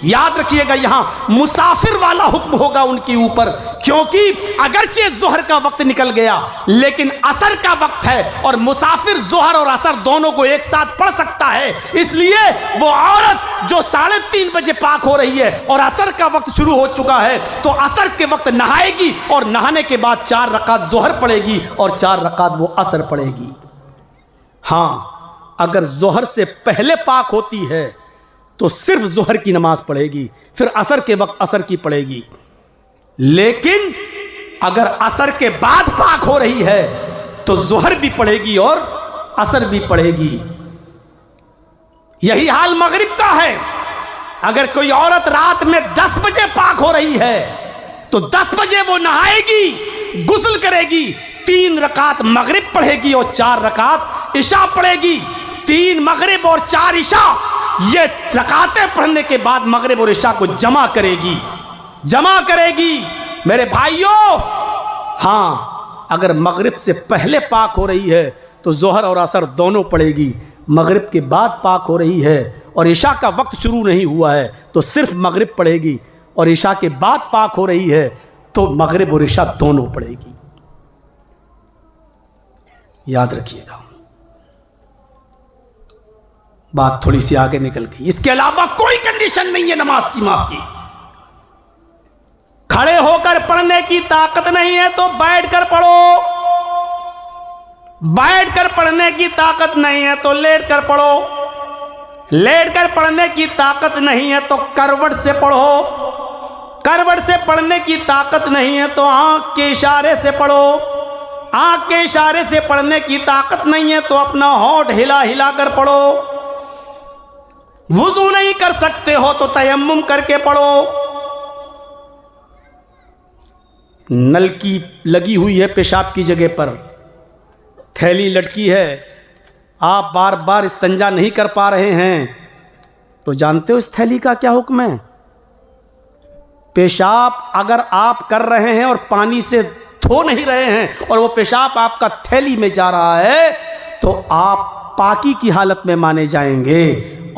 याद रखिएगा, यहां मुसाफिर वाला हुक्म होगा उनके ऊपर, क्योंकि अगरचे जोहर का वक्त निकल गया लेकिन असर का वक्त है और मुसाफिर जोहर और असर दोनों को एक साथ पढ़ सकता है। इसलिए वो औरत जो 3:30 बजे पाक हो रही है और असर का वक्त शुरू हो चुका है, तो असर के वक्त नहाएगी और नहाने के बाद 4 रकात जोहर पढ़ेगी और 4 रकात वो असर पढ़ेगी। हाँ, अगर जोहर से पहले पाक होती है तो सिर्फ जोहर की नमाज पढ़ेगी, फिर असर के वक्त असर की पढ़ेगी। लेकिन अगर असर के बाद पाक हो रही है तो जोहर भी पढ़ेगी और असर भी पढ़ेगी। यही हाल मगरिब का है। अगर कोई औरत रात में 10 बजे पाक हो रही है तो 10 बजे वो नहाएगी, गुस्ल करेगी, 3 रकात मगरिब पढ़ेगी और 4 रकात इशा पढ़ेगी। 3 मगरिब और 4 इशा, ये रकातें पढ़ने के बाद मगरिब और इशा को जमा करेगी। मेरे भाइयों, हाँ, अगर मगरिब से पहले पाक हो रही है तो जोहर और असर दोनों पढ़ेगी। मगरिब के बाद पाक हो रही है और इशा का वक्त शुरू नहीं हुआ है तो सिर्फ मगरिब पढ़ेगी, और इशा के बाद पाक हो रही है तो मगरिब और इशा दोनों पढ़ेगी। याद रखिएगा, बात थोड़ी सी आगे निकल गई। इसके अलावा कोई कंडीशन नहीं है नमाज की माफ की। खड़े होकर पढ़ने की ताकत नहीं है तो बैठकर पढ़ो, बैठकर पढ़ने की ताकत नहीं है तो लेटकर पढ़ो, लेटकर पढ़ने की ताकत नहीं है तो करवट से पढ़ो, करवट से पढ़ने की ताकत नहीं है तो आंख के इशारे से पढ़ो, आंख के इशारे से पढ़ने की ताकत नहीं है तो अपना होंठ हिला हिला कर पढ़ो, वुजू नहीं कर सकते हो तो तयम्मुम करके पढ़ो। नलकी लगी हुई है पेशाब की जगह पर, थैली लटकी है, आप बार बार इस्तंजा नहीं कर पा रहे हैं तो जानते हो इस थैली का क्या हुक्म है? पेशाब अगर आप कर रहे हैं और पानी से धो नहीं रहे हैं और वो पेशाब आपका थैली में जा रहा है तो आप पाकी की हालत में माने जाएंगे,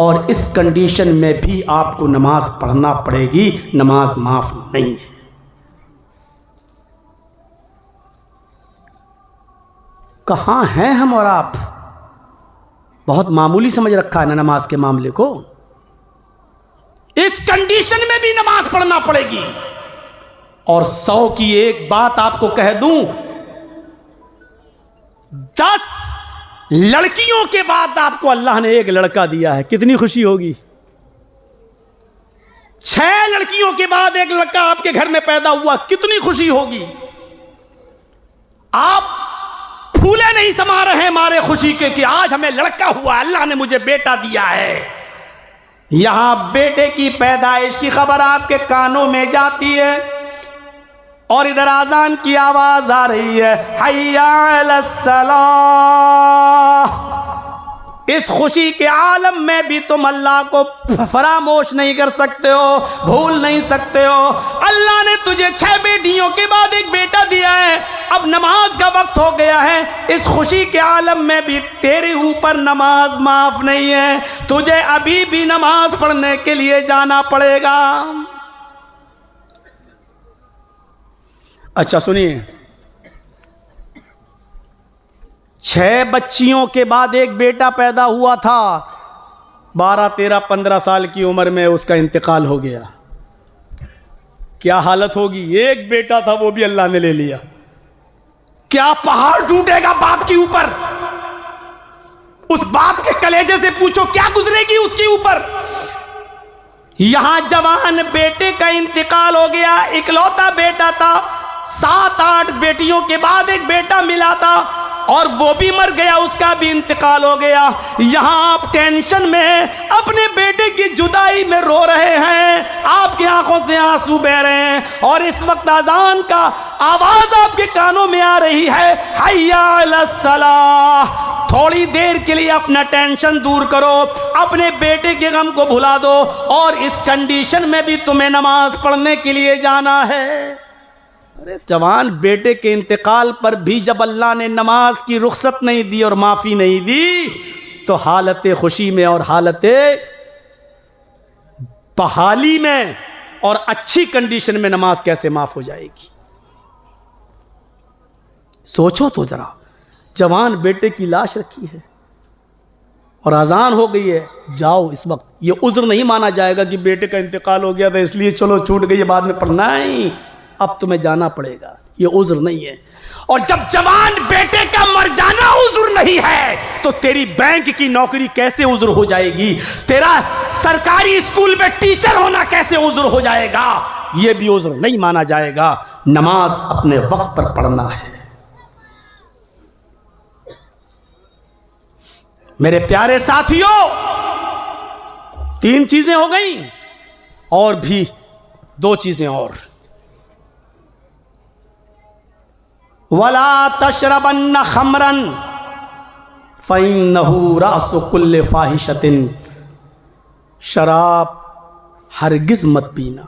और इस कंडीशन में भी आपको नमाज पढ़ना पड़ेगी, नमाज माफ नहीं है। कहाँ हैं हम और आप? बहुत मामूली समझ रखा है ना नमाज के मामले को। इस कंडीशन में भी नमाज पढ़ना पड़ेगी। और 100 की एक बात आपको कह दूं, 10 लड़कियों के बाद आपको अल्लाह ने एक लड़का दिया है, कितनी खुशी होगी। 6 लड़कियों के बाद एक लड़का आपके घर में पैदा हुआ, कितनी खुशी होगी। आप फूले नहीं समा रहे मारे खुशी के कि आज हमें लड़का हुआ, अल्लाह ने मुझे बेटा दिया है। यहां बेटे की पैदाइश की खबर आपके कानों में जाती है और इधर आजान की आवाज आ रही है, हय्या अलस सलाह। इस खुशी के आलम में भी तुम अल्लाह को फरामोश नहीं कर सकते हो, भूल नहीं सकते हो। अल्लाह ने तुझे 6 बेटियों के बाद एक बेटा दिया है, अब नमाज का वक्त हो गया है। इस खुशी के आलम में भी तेरे ऊपर नमाज माफ नहीं है, तुझे अभी भी नमाज पढ़ने के लिए जाना पड़ेगा। अच्छा सुनिए, 6 बच्चियों के बाद एक बेटा पैदा हुआ था, 12, 13, 15 साल की उम्र में उसका इंतकाल हो गया। क्या हालत होगी? एक बेटा था वो भी अल्लाह ने ले लिया। क्या पहाड़ टूटेगा बाप के ऊपर? उस बाप के कलेजे से पूछो क्या गुजरेगी उसके ऊपर। यहां जवान बेटे का इंतकाल हो गया, इकलौता बेटा था, 7-8 बेटियों के बाद एक बेटा मिला था और वो भी मर गया, उसका भी इंतकाल हो गया। यहां आप टेंशन में हैं, अपने बेटे की जुदाई में रो रहे हैं, आपकी आंखों से आंसू बह रहे हैं, और इस वक्त अजान का आवाज आपके कानों में आ रही है, हय्या अलस सलाह। थोड़ी देर के लिए अपना टेंशन दूर करो, अपने बेटे के गम को भुला दो, और इस कंडीशन में भी तुम्हें नमाज पढ़ने के लिए जाना है। अरे जवान बेटे के इंतकाल पर भी जब अल्लाह ने नमाज की रुख्सत नहीं दी और माफ़ी नहीं दी, तो हालत खुशी में और हालत बहाली में और अच्छी कंडीशन में नमाज कैसे माफ़ हो जाएगी? सोचो तो जरा, जवान बेटे की लाश रखी है और अजान हो गई है, जाओ इस वक्त। ये उज़्र नहीं माना जाएगा कि बेटे का इंतकाल हो गया था इसलिए चलो छूट गई, बाद में पढ़ना, नहीं, अब तुम्हें जाना पड़ेगा, ये उज़्र नहीं है। और जब जवान बेटे का मर जाना उज़्र नहीं है, तो तेरी बैंक की नौकरी कैसे उज़्र हो जाएगी? तेरा सरकारी स्कूल में टीचर होना कैसे उज़्र हो जाएगा? ये भी उज़्र नहीं माना जाएगा। नमाज अपने वक्त पर पढ़ना है। मेरे प्यारे साथियों, 3 चीजें हो गई, और भी 2 चीजें और। वला तशरबन्न खमरन फ़इन्नहु रासु कुल्लि फ़ाहिशतिन। शराब हरगिज मत पीना।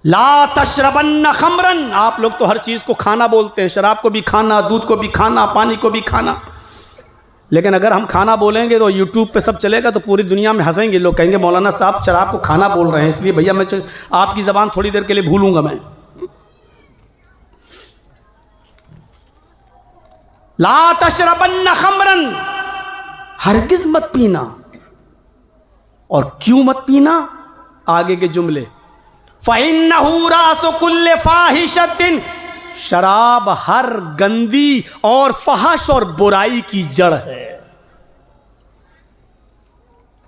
ला तशरबन्न खमरन, आप लोग तो हर चीज को खाना बोलते हैं, शराब को भी खाना, दूध को भी खाना, पानी को भी खाना, लेकिन अगर हम खाना बोलेंगे तो यूट्यूब पे सब चलेगा, तो पूरी दुनिया में हंसेंगे लोग, कहेंगे मौलाना साहब शराब को खाना बोल रहे हैं, इसलिए भैया मैं आपकी ज़बान थोड़ी देर के लिए भूलूंगा मैं। ला तशरबन्न खमरन, हरगिज मत पीना। और क्यों मत पीना? आगे के जुमले, फ़इन्नहु रासु कुल्लि फ़ाहिशतिन, शराब हर गंदी और फहश और बुराई की जड़ है।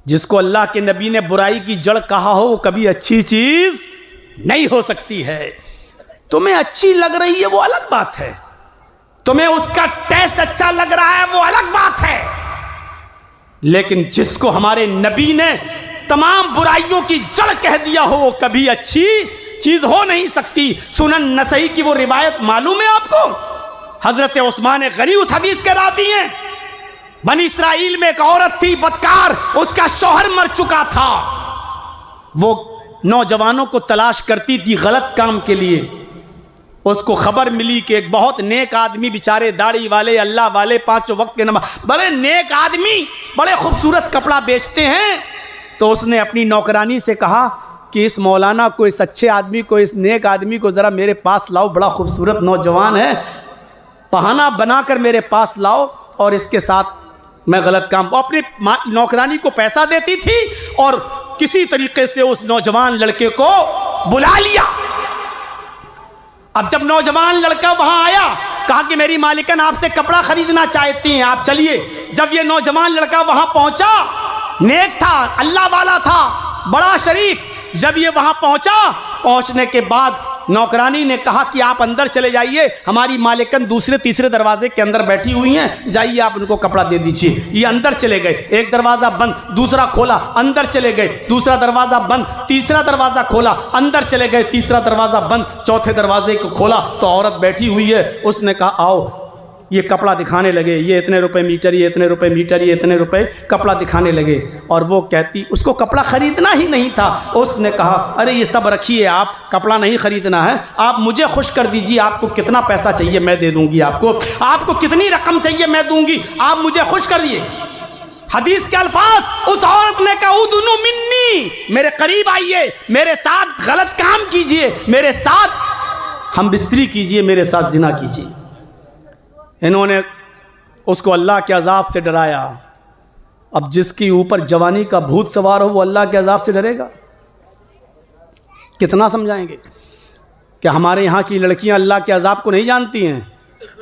जिसको अल्लाह के नबी ने बुराई की जड़ कहा हो, वो कभी अच्छी चीज नहीं हो सकती है। तुम्हें अच्छी लग रही है वो अलग बात है, तुम्हें उसका टेस्ट अच्छा लग रहा है वो अलग बात है, लेकिन जिसको हमारे नबी ने तमाम बुराइयों की जड़ कह दिया हो, वो कभी अच्छी चीज हो नहीं सकती। सुनन नसई की वो रिवायत मालूम है आपको? हजरत उस्मान गनी उस हदीस के रावी हैं। बनी इस्राइल में एक औरत थी बदकार, उसका शौहर मर चुका था, वो नौजवानों को तलाश करती थी गलत काम के लिए। उसको खबर मिली कि एक बहुत नेक आदमी, बेचारे दाढ़ी वाले, अल्लाह वाले, 5 वक्त के नमाज, बड़े नेक आदमी, बड़े खूबसूरत कपड़ा बेचते हैं। तो उसने अपनी नौकरानी से कहा कि इस मौलाना को, इस अच्छे आदमी को, इस नेक आदमी को ज़रा मेरे पास लाओ, बड़ा खूबसूरत नौजवान है, बहाना बनाकर मेरे पास लाओ और इसके साथ मैं गलत काम। वो अपनी नौकरानी को पैसा देती थी और किसी तरीके से उस नौजवान लड़के को बुला लिया। अब जब नौजवान लड़का वहां आया, कहा कि मेरी मालिकन आपसे कपड़ा खरीदना चाहती हैं, आप चलिए। जब ये नौजवान लड़का वहां पहुंचा, नेक था, अल्लाह वाला था, बड़ा शरीफ, जब ये वहां पहुंचा, पहुंचने के बाद नौकरानी ने कहा कि आप अंदर चले जाइए, हमारी मालिकन दूसरे तीसरे दरवाजे के अंदर बैठी हुई हैं, जाइए आप उनको कपड़ा दे दीजिए। ये अंदर चले गए, एक दरवाज़ा बंद, दूसरा खोला, अंदर चले गए, दूसरा दरवाज़ा बंद, तीसरा दरवाज़ा खोला, अंदर चले गए, तीसरा दरवाज़ा बंद, चौथे दरवाजे को खोला तो औरत बैठी हुई है। उसने कहा आओ, ये कपड़ा दिखाने लगे, ये इतने रुपए मीटर, ये इतने रुपए मीटर, ये इतने रुपए, कपड़ा दिखाने लगे। और वो कहती, उसको कपड़ा ख़रीदना ही नहीं था। उसने कहा अरे ये सब रखिए, आप कपड़ा नहीं ख़रीदना है, आप मुझे खुश कर दीजिए, आपको कितना पैसा चाहिए मैं दे दूँगी, आपको कितनी रकम चाहिए मैं दूँगी, आप मुझे खुश कर दिए। हदीस के अल्फाज, उस औरत ने कहा उदुनु मिन्नी, मेरे करीब आइए, मेरे साथ गलत काम कीजिए, मेरे साथ हम बिस्तरी कीजिए, मेरे साथ जिना कीजिए। इन्होंने उसको अल्लाह के अजाब से डराया। अब जिसके ऊपर जवानी का भूत सवार हो वो अल्लाह के अजाब से डरेगा? कितना समझाएंगे कि हमारे यहाँ की लड़कियाँ अल्लाह के अजाब को नहीं जानती हैं,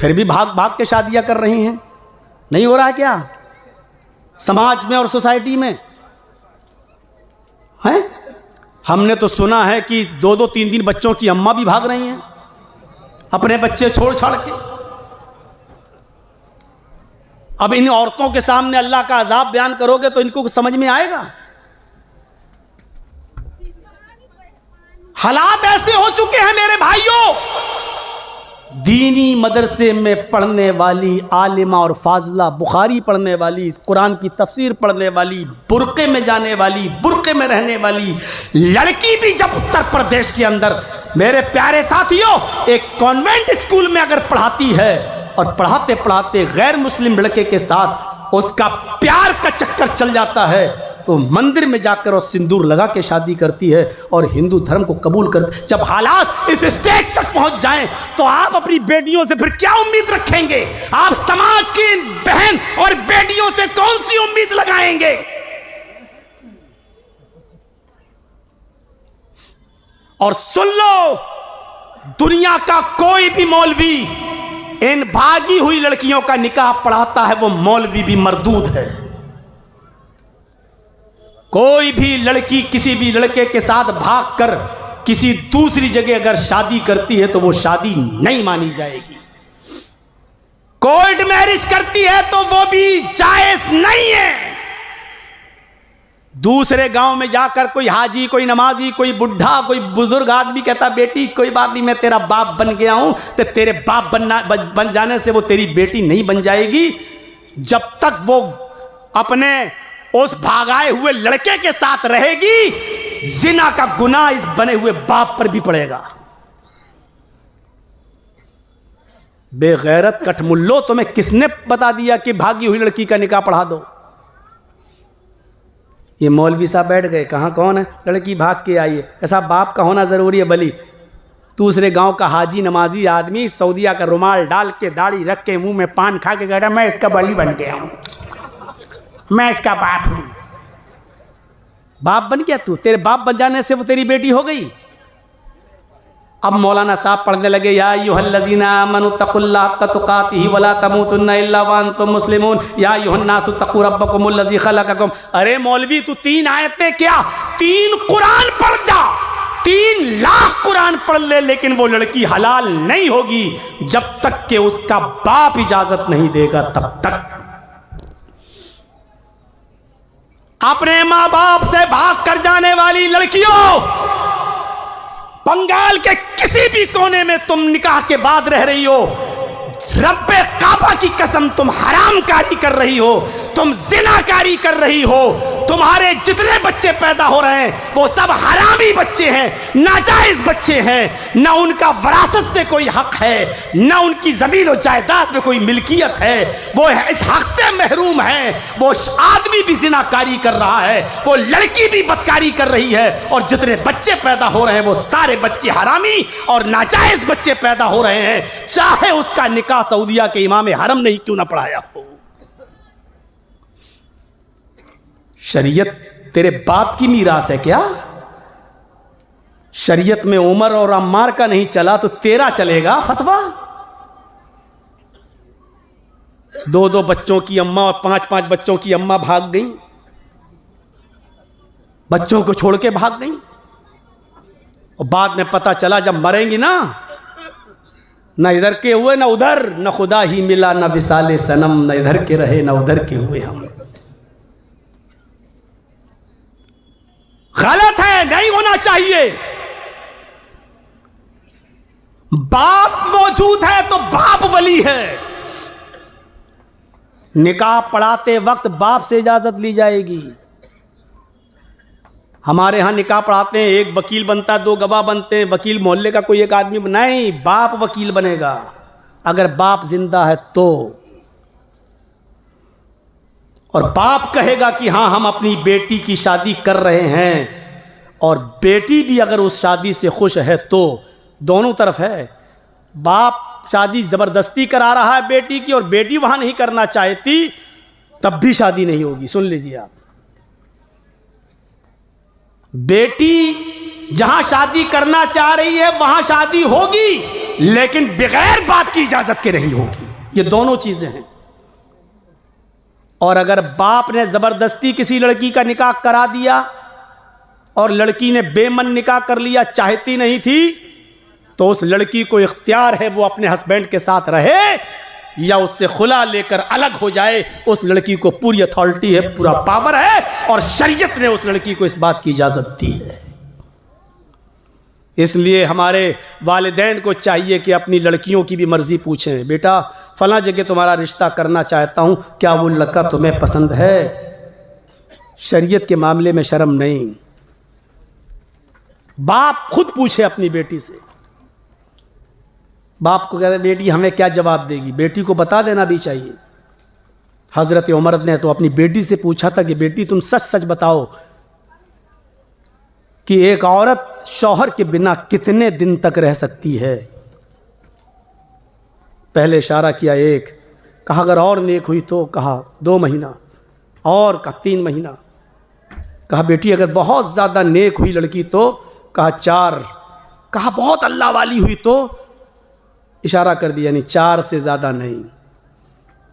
फिर भी भाग भाग के शादियाँ कर रही हैं। नहीं हो रहा है क्या समाज में और सोसाइटी में? हैं? हमने तो सुना है कि 2-2, 3-3 बच्चों की अम्मा भी भाग रही हैं अपने बच्चे छोड़ छाड़ के। अब इन औरतों के सामने अल्लाह का अजाब बयान करोगे तो इनको कुछ समझ में आएगा? हालात ऐसे हो चुके हैं मेरे भाइयों, दीनी मदरसे में पढ़ने वाली आलिमा और फाजला, बुखारी पढ़ने वाली, कुरान की तफसीर पढ़ने वाली, बुर्के में जाने वाली, बुर्के में रहने वाली लड़की भी जब उत्तर प्रदेश के अंदर, मेरे प्यारे साथियों, एक कॉन्वेंट स्कूल में अगर पढ़ाती है और पढ़ाते पढ़ाते गैर मुस्लिम लड़के के साथ उसका प्यार का चक्कर चल जाता है तो मंदिर में जाकर और सिंदूर लगा के शादी करती है और हिंदू धर्म को कबूल करती। जब हालात इस स्टेज तक पहुंच जाएं तो आप अपनी बेटियों से फिर क्या उम्मीद रखेंगे? आप समाज की बहन और बेटियों से कौन सी उम्मीद लगाएंगे? और सुन लो, दुनिया का कोई भी मौलवी इन भागी हुई लड़कियों का निकाह पढ़ाता है, वो मौलवी भी मरदूद है। कोई भी लड़की किसी भी लड़के के साथ भागकर किसी दूसरी जगह अगर शादी करती है तो वो शादी नहीं मानी जाएगी। कोर्ट मैरिज करती है तो वो भी जायज नहीं है। दूसरे गांव में जाकर कोई हाजी, कोई नमाजी, कोई बुढ़ा, कोई बुजुर्ग आदमी कहता बेटी कोई बात नहीं, मैं तेरा बाप बन गया हूं, तो तेरे बाप बन जाने से वो तेरी बेटी नहीं बन जाएगी। जब तक वो अपने उस भागाए हुए लड़के के साथ रहेगी, जिना का गुनाह इस बने हुए बाप पर भी पड़ेगा। बेगैरत कठमुल्लो, तुम्हें किसने बता दिया कि भागी हुई लड़की का निकाह पढ़ा दो? ये मौलवी साहब बैठ गए, कहाँ कौन है? लड़की भाग के आई है। ऐसा बाप का होना ज़रूरी है? भली दूसरे गांव का हाजी नमाजी आदमी सऊदिया का रुमाल डाल के, दाढ़ी रख के, मुंह में पान खा के कह रहा मैं इसका बली बन गया हूँ, मैं इसका बाप हूँ। बाप बन गया तू? तेरे बाप बन जाने से वो तेरी बेटी हो गई। अब मौलाना साहब पढ़ने लगे, या अय्युहल्लज़ीना आमनू तक़ुल्लाह हक़्क़ तुक़ातिही वला तमूतुन्ना इल्ला व अंतुम मुस्लिमून या अय्युहन्नासु तक़ू रब्बकुमुल्लज़ी ख़लक़कुम। अरे मौलवी तू 3 आयतें क्या, 3 कुरान पढ़ जा, 3 लाख कुरान पढ़ ले, लेकिन वो लड़की हलाल नहीं होगी जब तक कि उसका बाप इजाजत नहीं देगा। तब तक अपने मां बाप से भाग कर जाने वाली लड़कियों, बंगाल के किसी भी कोने में तुम निकाह के बाद रह रही हो, रब्बे काबा की कसम तुम हरामकारी कर रही हो, तुम जिनाकारी कर रही हो। तुम्हारे जितने बच्चे पैदा हो रहे हैं वो सब हरामी बच्चे हैं, नाजायज बच्चे हैं। ना उनका वरासत से कोई हक है, ना उनकी जमीन और जायदाद में कोई मिल्कियत है, वो इस हक से महरूम है। वो आदमी भी जिनाकारी कर रहा है, वो लड़की भी बदकारी कर रही है, और जितने बच्चे पैदा हो रहे हैं वो सारे बच्चे हरामी और नाजायज बच्चे पैदा हो रहे हैं, चाहे उसका निकाह सऊदिया के इमाम हरम ने ही क्यों ना पढ़ाया हो। शरीयत तेरे बाप की मीरास है क्या? शरीयत में उमर और अम्मार का नहीं चला तो तेरा चलेगा फतवा? 2-2 बच्चों की अम्मा और 5-5 बच्चों की अम्मा भाग गई, बच्चों को छोड़ के भाग गई, और बाद में पता चला जब मरेंगी ना, न इधर के हुए न उधर, न खुदा ही मिला न विसाले सनम, न इधर के रहे न उधर के हुए हम। गलत है, नहीं होना चाहिए। बाप मौजूद है तो बाप वली है। निकाह पढ़ाते वक्त बाप से इजाजत ली जाएगी। हमारे यहां निकाह पढ़ाते हैं, एक वकील बनता है, 2 गवाह बनते हैं, वकील मोहल्ले का कोई एक आदमी नहीं, बाप वकील बनेगा अगर बाप जिंदा है तो। और बाप कहेगा कि हाँ हम अपनी बेटी की शादी कर रहे हैं, और बेटी भी अगर उस शादी से खुश है तो। दोनों तरफ है, बाप शादी ज़बरदस्ती करा रहा है बेटी की और बेटी वहाँ नहीं करना चाहती, तब भी शादी नहीं होगी। सुन लीजिए आप, बेटी जहाँ शादी करना चाह रही है वहाँ शादी होगी, लेकिन बगैर बाप की इजाज़त के नहीं होगी। ये दोनों चीज़ें हैं। और अगर बाप ने ज़बरदस्ती किसी लड़की का निकाह करा दिया और लड़की ने बेमन निकाह कर लिया, चाहती नहीं थी, तो उस लड़की को इख्तियार है वो अपने हस्बैंड के साथ रहे या उससे खुला लेकर अलग हो जाए, उस लड़की को पूरी अथॉरिटी है, पूरा पावर है, और शरीयत ने उस लड़की को इस बात की इजाज़त दी है। इसलिए हमारे वालिदैन को चाहिए कि अपनी लड़कियों की भी मर्ज़ी पूछें, बेटा फ़लाँ जगह तुम्हारा रिश्ता करना चाहता हूँ, क्या वो लड़का तुम्हें पसंद है? शरीयत के मामले में शर्म नहीं। बाप खुद पूछे अपनी बेटी से। बाप को कहते बेटी हमें क्या जवाब देगी, बेटी को बता देना भी चाहिए। हज़रत उमर ने तो अपनी बेटी से पूछा था कि बेटी तुम सच सच बताओ कि एक औरत शौहर के बिना कितने दिन तक रह सकती है। पहले इशारा किया एक, कहा अगर और नेक हुई तो, कहा 2 महीना, और कहा 3 महीना, कहा बेटी अगर बहुत ज़्यादा नेक हुई लड़की तो, कहा 4, कहा बहुत अल्लाह वाली हुई तो, इशारा कर दिया यानी 4 से ज़्यादा नहीं।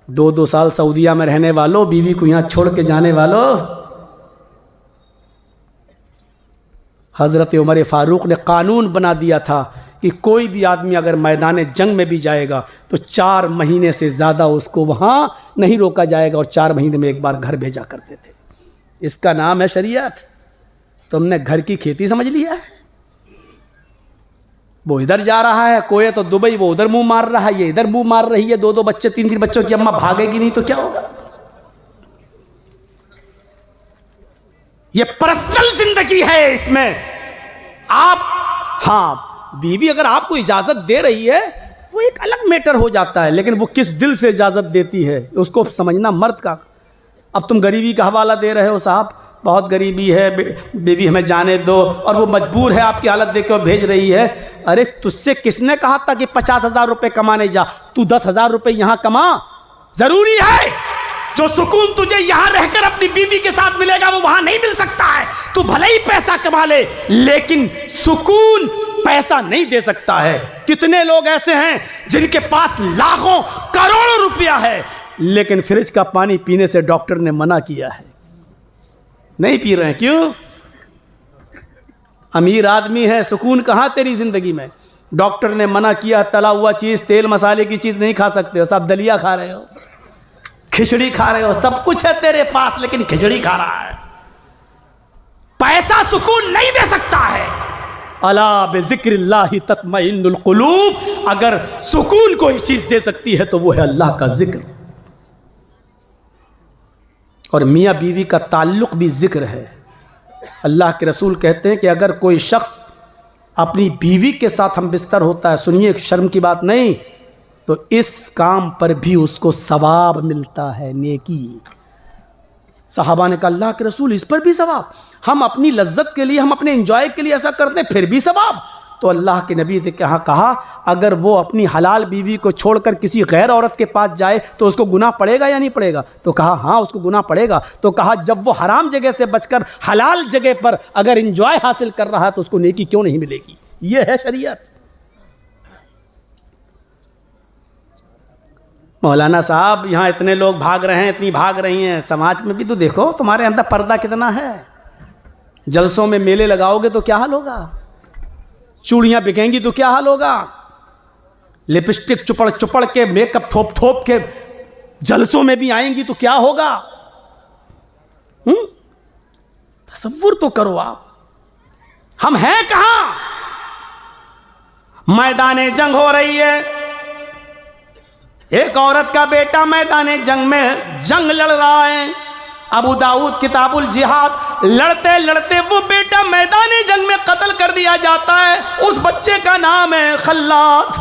2-2 साल सऊदीया में रहने वालों, बीवी को यहाँ छोड़ के जाने वालों, हज़रत उमर फारूक ने कानून बना दिया था कि कोई भी आदमी अगर मैदान जंग में भी जाएगा तो 4 महीने से ज़्यादा उसको वहाँ नहीं रोका जाएगा, और 4 महीने में एक बार घर भेजा करते थे। इसका नाम है शरीयत। तुमने घर की खेती समझ लिया है। वो इधर जा रहा है कोई तो दुबई, वो उधर मुंह मार रहा है, ये इधर मुंह मार रही है, 2-2 बच्चे 3-3 बच्चों की अम्मा भागेगी नहीं तो क्या होगा? ये पर्सनल जिंदगी है, इसमें आप, हाँ बीवी अगर आपको इजाजत दे रही है वो एक अलग मैटर हो जाता है, लेकिन वो किस दिल से इजाजत देती है उसको समझना मर्द का। अब तुम गरीबी का हवाला दे रहे हो, साहब बहुत गरीबी है, बीवी हमें जाने दो, और वो मजबूर है आपकी हालत देख के भेज रही है। अरे तुझसे किसने कहा था कि 50,000 रुपये कमाने जा? तू 10,000 रुपये यहाँ कमा। जरूरी है जो सुकून तुझे यहाँ रहकर अपनी बीवी के साथ मिलेगा वो वहां नहीं मिल सकता है। तू भले ही पैसा कमा ले, लेकिन सुकून पैसा नहीं दे सकता है। कितने लोग ऐसे हैं जिनके पास लाखों करोड़ों रुपया है, लेकिन फ्रिज का पानी पीने से डॉक्टर ने मना किया है, नहीं पी रहे हैं। क्यों? अमीर आदमी है, सुकून कहाँ तेरी जिंदगी में? डॉक्टर ने मना किया, तला हुआ चीज़, तेल मसाले की चीज़ नहीं खा सकते हो, सब दलिया खा रहे हो, खिचड़ी खा रहे हो, सब कुछ है तेरे पास लेकिन खिचड़ी खा रहा है। पैसा सुकून नहीं दे सकता है। अला बिज़िक्रिल्लाहि तत्मइन्नुल क़ुलूब, अगर सुकून कोई चीज़ दे सकती है तो वो है अल्लाह का जिक्र। और मियाँ बीवी का ताल्लुक़ भी जिक्र है। अल्लाह के रसूल कहते हैं कि अगर कोई शख्स अपनी बीवी के साथ हम बिस्तर होता है, सुनिए शर्म की बात नहीं, तो इस काम पर भी उसको सवाब मिलता है, नेकी। सहाबा ने कहा अल्लाह के रसूल इस पर भी सवाब? हम अपनी लज्जत के लिए, हम अपने एंजॉय के लिए ऐसा करते हैं फिर भी सवाब? तो अल्लाह के नबी से कहा अगर वो अपनी हलाल बीवी को छोड़कर किसी गैर औरत के पास जाए तो उसको गुनाह पड़ेगा या नहीं पड़ेगा? तो कहा हाँ उसको गुनाह पड़ेगा। तो कहा जब वो हराम जगह से बचकर हलाल जगह पर अगर एंजॉय हासिल कर रहा है तो उसको नेकी क्यों नहीं मिलेगी? ये है शरीयत। मौलाना साहब यहाँ इतने लोग भाग रहे हैं, इतनी भाग रही हैं, समाज में भी तो देखो तुम्हारे अंदर पर्दा कितना है। जलसों में मेले लगाओगे तो क्या हाल होगा, चूड़ियाँ बिकेंगी तो क्या हाल होगा, लिपस्टिक चुपड़ चुपड़ के, मेकअप थोप थोप के जलसों में भी आएंगी तो क्या होगा? तसव्वुर तो करो आप, हम हैं कहाँ? मैदाने जंग हो रही है, एक औरत का बेटा मैदाने जंग में जंग लड़ रहा है। अबू दाऊद किताबुल जिहाद, लड़ते लड़ते वो बेटा मैदाने जंग में कत्ल कर दिया जाता है। उस बच्चे का नाम है खल्लाद।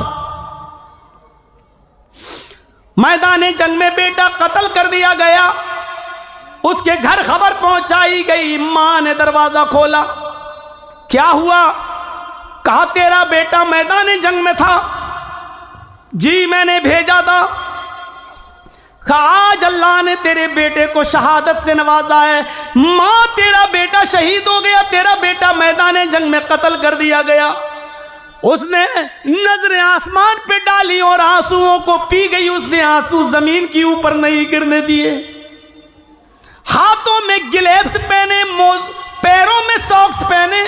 मैदाने जंग में बेटा कत्ल कर दिया गया, उसके घर खबर पहुंचाई गई। मां ने दरवाजा खोला, क्या हुआ? कहा तेरा बेटा मैदाने जंग में था। जी मैंने भेजा था। आज अल्लाह ने तेरे बेटे को शहादत से नवाजा है। मां तेरा बेटा शहीद हो गया, तेरा बेटा मैदान जंग में कत्ल कर दिया गया। उसने नजरें आसमान पे डाली और आंसुओं को पी गई। उसने आंसू जमीन के ऊपर नहीं गिरने दिए। हाथों में गिलेब्स पहने, पैरों में सॉक्स पहने,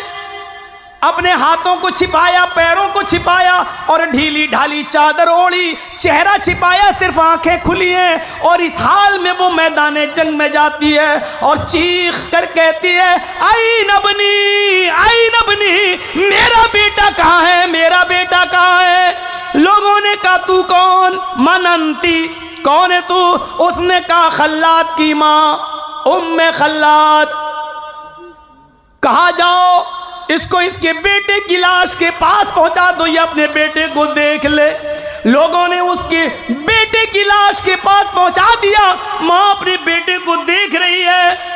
अपने हाथों को छिपाया, पैरों को छिपाया और ढीली ढाली चादर ओढ़ी, चेहरा छिपाया, सिर्फ आंखें खुली हैं। और इस हाल में वो मैदान जंग में जाती है और चीख कर कहती है, आई नबनी, आई नबनी, मेरा बेटा कहाँ है, मेरा बेटा कहाँ है। लोगों ने कहा तू कौन? मनंती, कौन है तू? उसने कहा खल्लाद की माँ, उम्मे खल्लाद। कहा जाओ इसको इसके बेटे की लाश के पास पहुंचा दो, ये अपने बेटे को देख ले। लोगों ने उसके बेटे की लाश के पास पहुंचा दिया। मां अपने बेटे को देख रही है,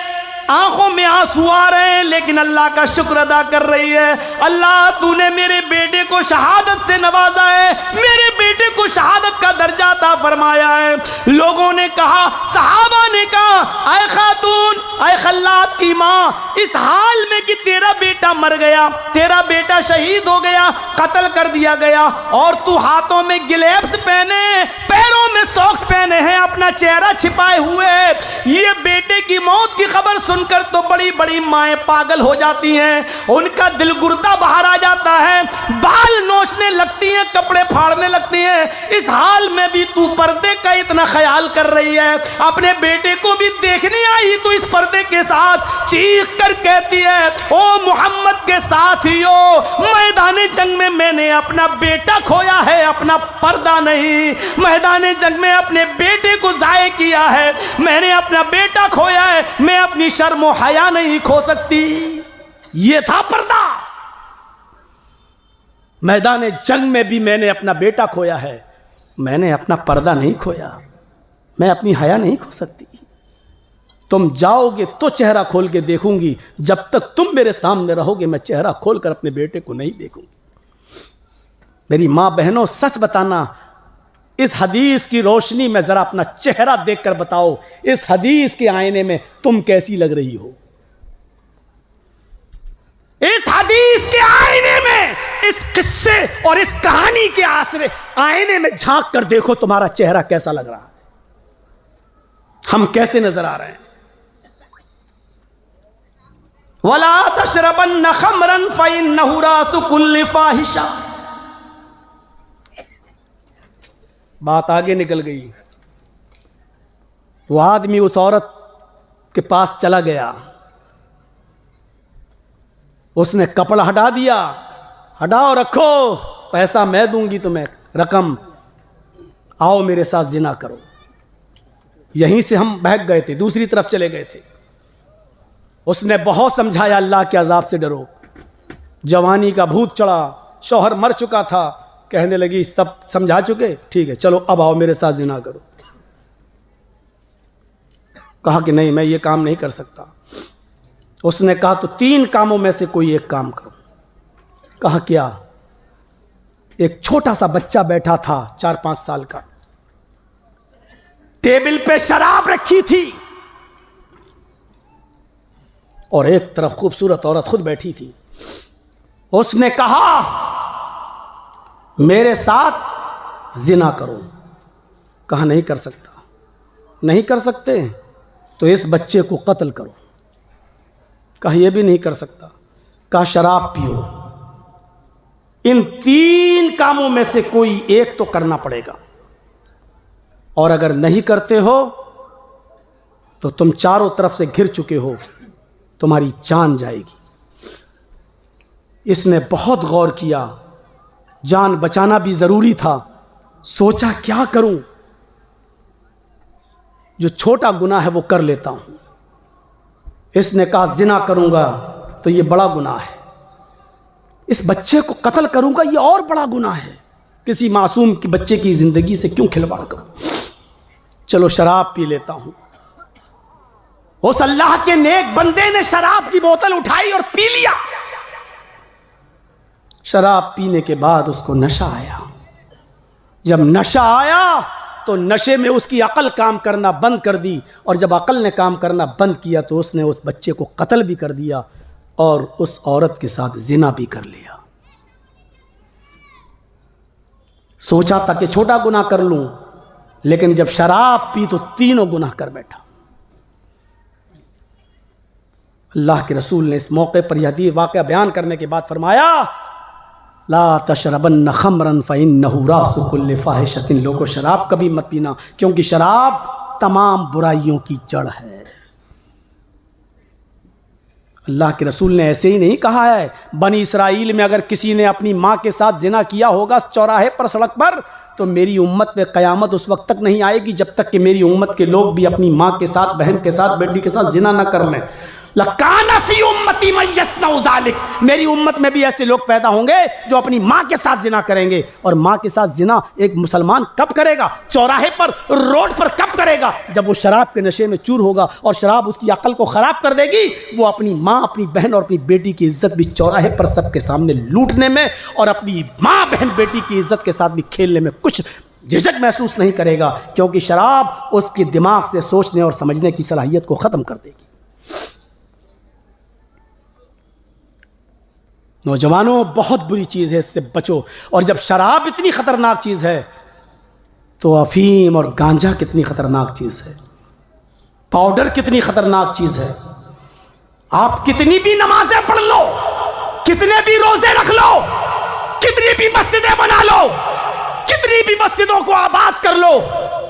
आंखों में आंसू आ रहे हैं, लेकिन अल्लाह का शुक्र अदा कर रही है। अल्लाह तूने मेरे बेटे को शहादत से नवाजा है, मेरे बेटे को शहादत का दर्जा अता फरमाया है। लोगों ने कहा, सहाबा ने कहा, ऐ खातून, ऐ खल्लाद की माँ, इस हाल में कि तेरा बेटा मर गया, तेरा बेटा शहीद हो गया, कत्ल कर दिया गया, और तू हाथों में गिलेव्स पहने, पैरों में सॉक्स पहने हैं, अपना चेहरा छिपाए हुए, ये बेटे की मौत की खबर सुनकर तो बड़ी बड़ी माएँ पागल हो जाती हैं, उनका दिल गुर्दा बाहर आ जाता है, बाल नोचने लगती हैं, कपड़े फाड़ने लगती हैं। इस हाल में भी तू पर्दे का इतना ख्याल कर रही है, अपने बेटे को भी देखने आई तो इस पर्दे के साथ चीख कर कहती है, ओ मोहम्मद के साथियों, मैदान जंग में मैंने अपना बेटा खोया है, अपना पर्दा नहीं। मैदान जंग में अपने बेटे को जाये किया है, मैंने अपना बेटा खोया है, मैं अपनी शर्म हया नहीं खो सकती। ये था पर्दा। मैदान जंग में भी मैंने अपना बेटा खोया है, मैंने अपना पर्दा नहीं खोया, मैं अपनी हया नहीं खो सकती। तुम जाओगे तो चेहरा खोल के देखूंगी, जब तक तुम मेरे सामने रहोगे मैं चेहरा खोलकर अपने बेटे को नहीं देखूंगी। मेरी मां बहनों, सच बताना, इस हदीस की रोशनी में जरा अपना चेहरा देखकर बताओ, इस हदीस के आईने में तुम कैसी लग रही हो। इस हदीस के आईने में, इस किस्से और इस कहानी के आसरे आईने में झांक कर देखो तुम्हारा चेहरा कैसा लग रहा है, हम कैसे नजर आ रहे हैं। वला तशरबन्न खमरन फइन्नहु रासु कुल्लि फाहिशा। बात आगे निकल गई। वो आदमी उस औरत के पास चला गया, उसने कपड़ा हटा दिया, हटाओ रखो, पैसा मैं दूंगी तुम्हें, रकम, आओ मेरे साथ जिना करो। यहीं से हम बहक गए थे, दूसरी तरफ चले गए थे। उसने बहुत समझाया, अल्लाह के अजाब से डरो, जवानी का भूत चढ़ा, शौहर मर चुका था, कहने लगी सब समझा चुके, ठीक है चलो अब आओ मेरे साथ जिना करो। कहा कि नहीं, मैं ये काम नहीं कर सकता। उसने कहा तो 3 कामों में से कोई एक काम करो। कहा क्या? एक छोटा सा बच्चा बैठा था 4-5 साल का, टेबल पे शराब रखी थी और एक तरफ खूबसूरत औरत खुद बैठी थी। उसने कहा मेरे साथ जिना करो। कहा नहीं कर सकता। नहीं कर सकते तो इस बच्चे को कत्ल करो। कहा यह भी नहीं कर सकता। कहा शराब पियो। इन 3 कामों में से कोई एक तो करना पड़ेगा, और अगर नहीं करते हो तो तुम चारों तरफ से घिर चुके हो, तुम्हारी जान जाएगी। इसने बहुत गौर किया, जान बचाना भी जरूरी था। सोचा क्या करूं, जो छोटा गुनाह है वो कर लेता हूं। इसने कहा जिना करूंगा तो ये बड़ा गुनाह है, इस बच्चे को कत्ल करूंगा ये और बड़ा गुनाह है, किसी मासूम की बच्चे की जिंदगी से क्यों खिलवाड़ करूं। चलो शराब पी लेता हूं। उस अल्लाह के नेक बंदे ने शराब की बोतल उठाई और पी लिया। शराब पीने के बाद उसको नशा आया। जब नशा आया तो नशे में उसकी अकल काम करना बंद कर दी, और जब अकल ने काम करना बंद किया तो उसने उस बच्चे को कत्ल भी कर दिया और उस औरत के साथ जिना भी कर लिया। सोचा था कि छोटा गुनाह कर लूं, लेकिन जब शराब पी तो 3 गुनाह कर बैठा। अल्लाह के रसूल ने इस मौके पर यह हदीस वाक़या बयान करने के बाद फरमाया, ला तशरबन्न खमरन फ़इन्नहु रासु कुल्लि फ़ाहिशतिन, लोगों शराब कभी मत पीना क्योंकि शराब तमाम बुराइयों की जड़ है। अल्लाह के रसूल ने ऐसे ही नहीं कहा है। बनी इसराइल में अगर किसी ने अपनी माँ के साथ जिना किया होगा चौराहे पर, सड़क पर, तो मेरी उम्मत में क़यामत उस वक्त तक नहीं आएगी जब तक कि मेरी उम्मत के लोग भी अपनी माँ के साथ, बहन के साथ, बेटी के साथ जिना न कर लें। लकाना फी उम्मती मन यस्नउ ज़ालिक, मेरी उम्मत में भी ऐसे लोग पैदा होंगे जो अपनी माँ के साथ जिना करेंगे। और माँ के साथ जिना एक मुसलमान कब करेगा? चौराहे पर, रोड पर कब करेगा? जब वो शराब के नशे में चूर होगा और शराब उसकी अकल को ख़राब कर देगी। वो अपनी माँ, अपनी बहन और अपनी बेटी की इज्जत भी चौराहे पर सबके सामने लूटने में और अपनी माँ, बहन, बेटी की इज्जत के साथ भी खेलने में कुछ झिझक महसूस नहीं करेगा, क्योंकि शराब उसके दिमाग से सोचने और समझने की सलाहियत को ख़त्म कर देगी। नौजवानों, बहुत बुरी चीज़ है, इससे बचो। और जब शराब इतनी ख़तरनाक चीज़ है तो अफीम और गांजा कितनी ख़तरनाक चीज़ है, पाउडर कितनी ख़तरनाक चीज़ है। आप कितनी भी नमाजें पढ़ लो, कितने भी रोज़े रख लो, कितनी भी मस्जिदें बना लो, कितनी भी मस्जिदों को आबाद कर लो,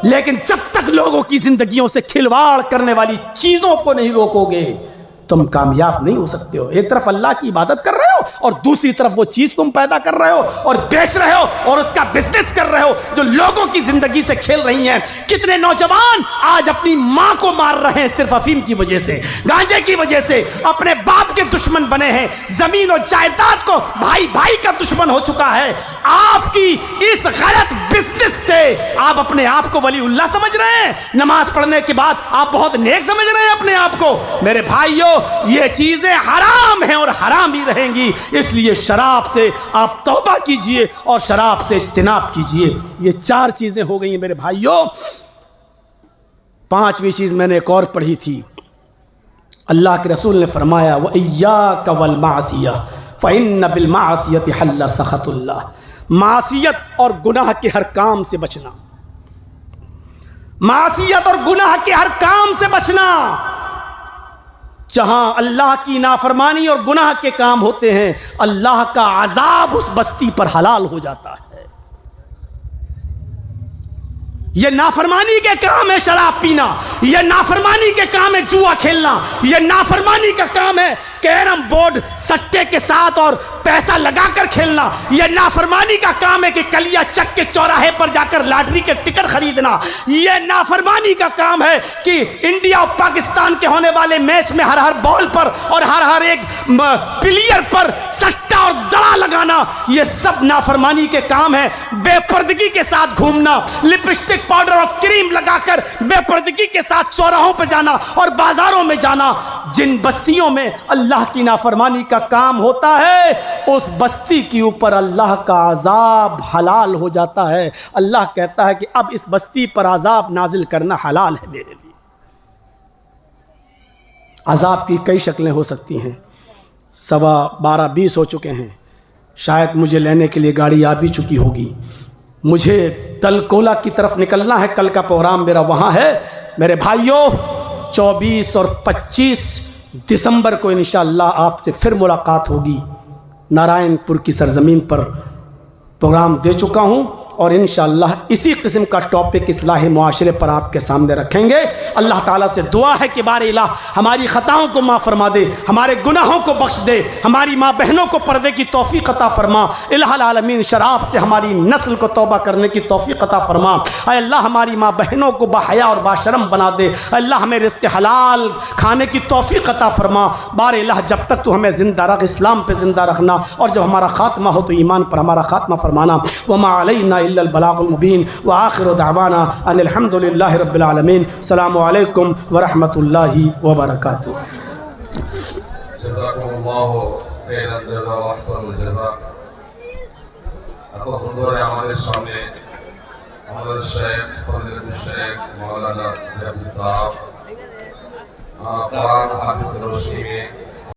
लेकिन जब तक लोगों की ज़िंदगियों से खिलवाड़ करने वाली चीज़ों को नहीं रोकोगे तुम कामयाब नहीं हो सकते हो। एक तरफ अल्लाह की इबादत कर रहे हो और दूसरी तरफ वो चीज़ तुम पैदा कर रहे हो और बेच रहे हो और उसका बिजनेस कर रहे हो जो लोगों की ज़िंदगी से खेल रही हैं। कितने नौजवान आज अपनी माँ को मार रहे हैं सिर्फ अफीम की वजह से, गांजे की वजह से, अपने बाप के दुश्मन बने हैं। ज़मीन और जायदाद को भाई भाई का दुश्मन हो चुका है। आपकी इस गलत बिजनेस से आप अपने आप को वलीउल्लाह समझ रहे हैं, नमाज पढ़ने के बाद आप बहुत नेक समझ रहे हैं अपने आप को। मेरे भाइयों, ये चीजें हराम हैं और हराम ही रहेंगी, इसलिए शराब से आप तौबा कीजिए और शराब से इज्तिनाब कीजिए। ये 4 चीजें हो गई हैं मेरे भाइयों। 5वीं चीज मैंने एक और पढ़ी थी। अल्लाह के रसूल ने फरमाया, व इय्याका वल मासिया फ़इन्न बिल मासियति हल्ला सख़तुल्लाह, मासियत और गुनाह के हर काम से बचना, मासियत और गुनाह के हर काम से बचना। जहां अल्लाह की नाफरमानी और गुनाह के काम होते हैं, अल्लाह का अजाब उस बस्ती पर हलाल हो जाता है। ये नाफरमानी के काम है शराब पीना, ये नाफरमानी के काम है जुआ खेलना, ये नाफरमानी का काम है कैरम बोर्ड सट्टे के साथ और पैसा लगाकर खेलना, ये नाफरमानी का काम है कि कलिया चक के चौराहे पर जाकर लॉटरी के टिकट खरीदना, ये नाफरमानी का काम है कि इंडिया और पाकिस्तान के होने वाले मैच में हर बॉल पर और हर एक प्लेयर पर सट्टा और दड़ा लगाना, ये सब नाफरमानी के काम है। बेपर्दगी के साथ घूमना, लिपस्टिक, पाउडर और क्रीम लगाकर बेपर्दगी के साथ चौराहों पर जाना और बाजारों में जाना, जिन बस्तियों में अल्लाह की नाफरमानी का काम होता है उस बस्ती के ऊपर अल्लाह का अजाब हलाल हो जाता है। अल्लाह कहता है कि अब इस बस्ती पर अजाब नाजिल करना हलाल है मेरे लिए। अजाब की कई शक्लें हो सकती हैं। 12:15 हो चुके हैं, शायद मुझे लेने के लिए गाड़ी आ भी चुकी होगी। मुझे तलकोला की तरफ निकलना है, कल का प्रोग्राम मेरा वहाँ है। मेरे भाइयों, 24 और 25 दिसंबर को इंशाअल्लाह आपसे फिर मुलाकात होगी। नारायणपुर की सरज़मीन पर प्रोग्राम दे चुका हूँ और इंशाअल्लाह इसी किस्म का टॉपिक इस्लाह मुआशरे पर आपके सामने रखेंगे। अल्लाह ताला से दुआ है कि बारे इलाह हमारी ख़ताओं को माफ़ फरमा दे, हमारे गुनाहों को बख्श दे, हमारी माँ बहनों को पर्दे की तौफ़ीक़ अता फरमा। इलाहुल आलमीन शराब से हमारी नस्ल को तौबा करने की तौफ़ीक़ अता फरमा। ऐ अल्लाह हमारी माँ बहनों को बाहया और बाशरम बना दे। अल्लाह हमें रिज़्क़ हलाल खाने की तौफ़ीक़ अता फरमा। बारे इलाह जब तक तू हमें ज़िंदा रख, इस्लाम पर ज़िंदा रखना, और जब हमारा ख़ात्मा हो तो ईमान पर हमारा ख़ात्मा फरमाना। वमा अलैना इल्लल बलागुल मुबीन व आखिरु दावाना अनिल हम्दुलिल्लाहि रब्बिल आलमीन। अस्सलामु अलैकुम व रहमतुल्लाहि व बरकातुहू। জাযাকুমুল্লাহু খাইরান জাযা ওয়া আহসানুল জাযা। এতক্ষণ ধরে আমাদের সামনে আমাদের শেখ ফজলুল শেখ মাওলানা জাবির সাহেব কোরআন হাদিসের রশিদে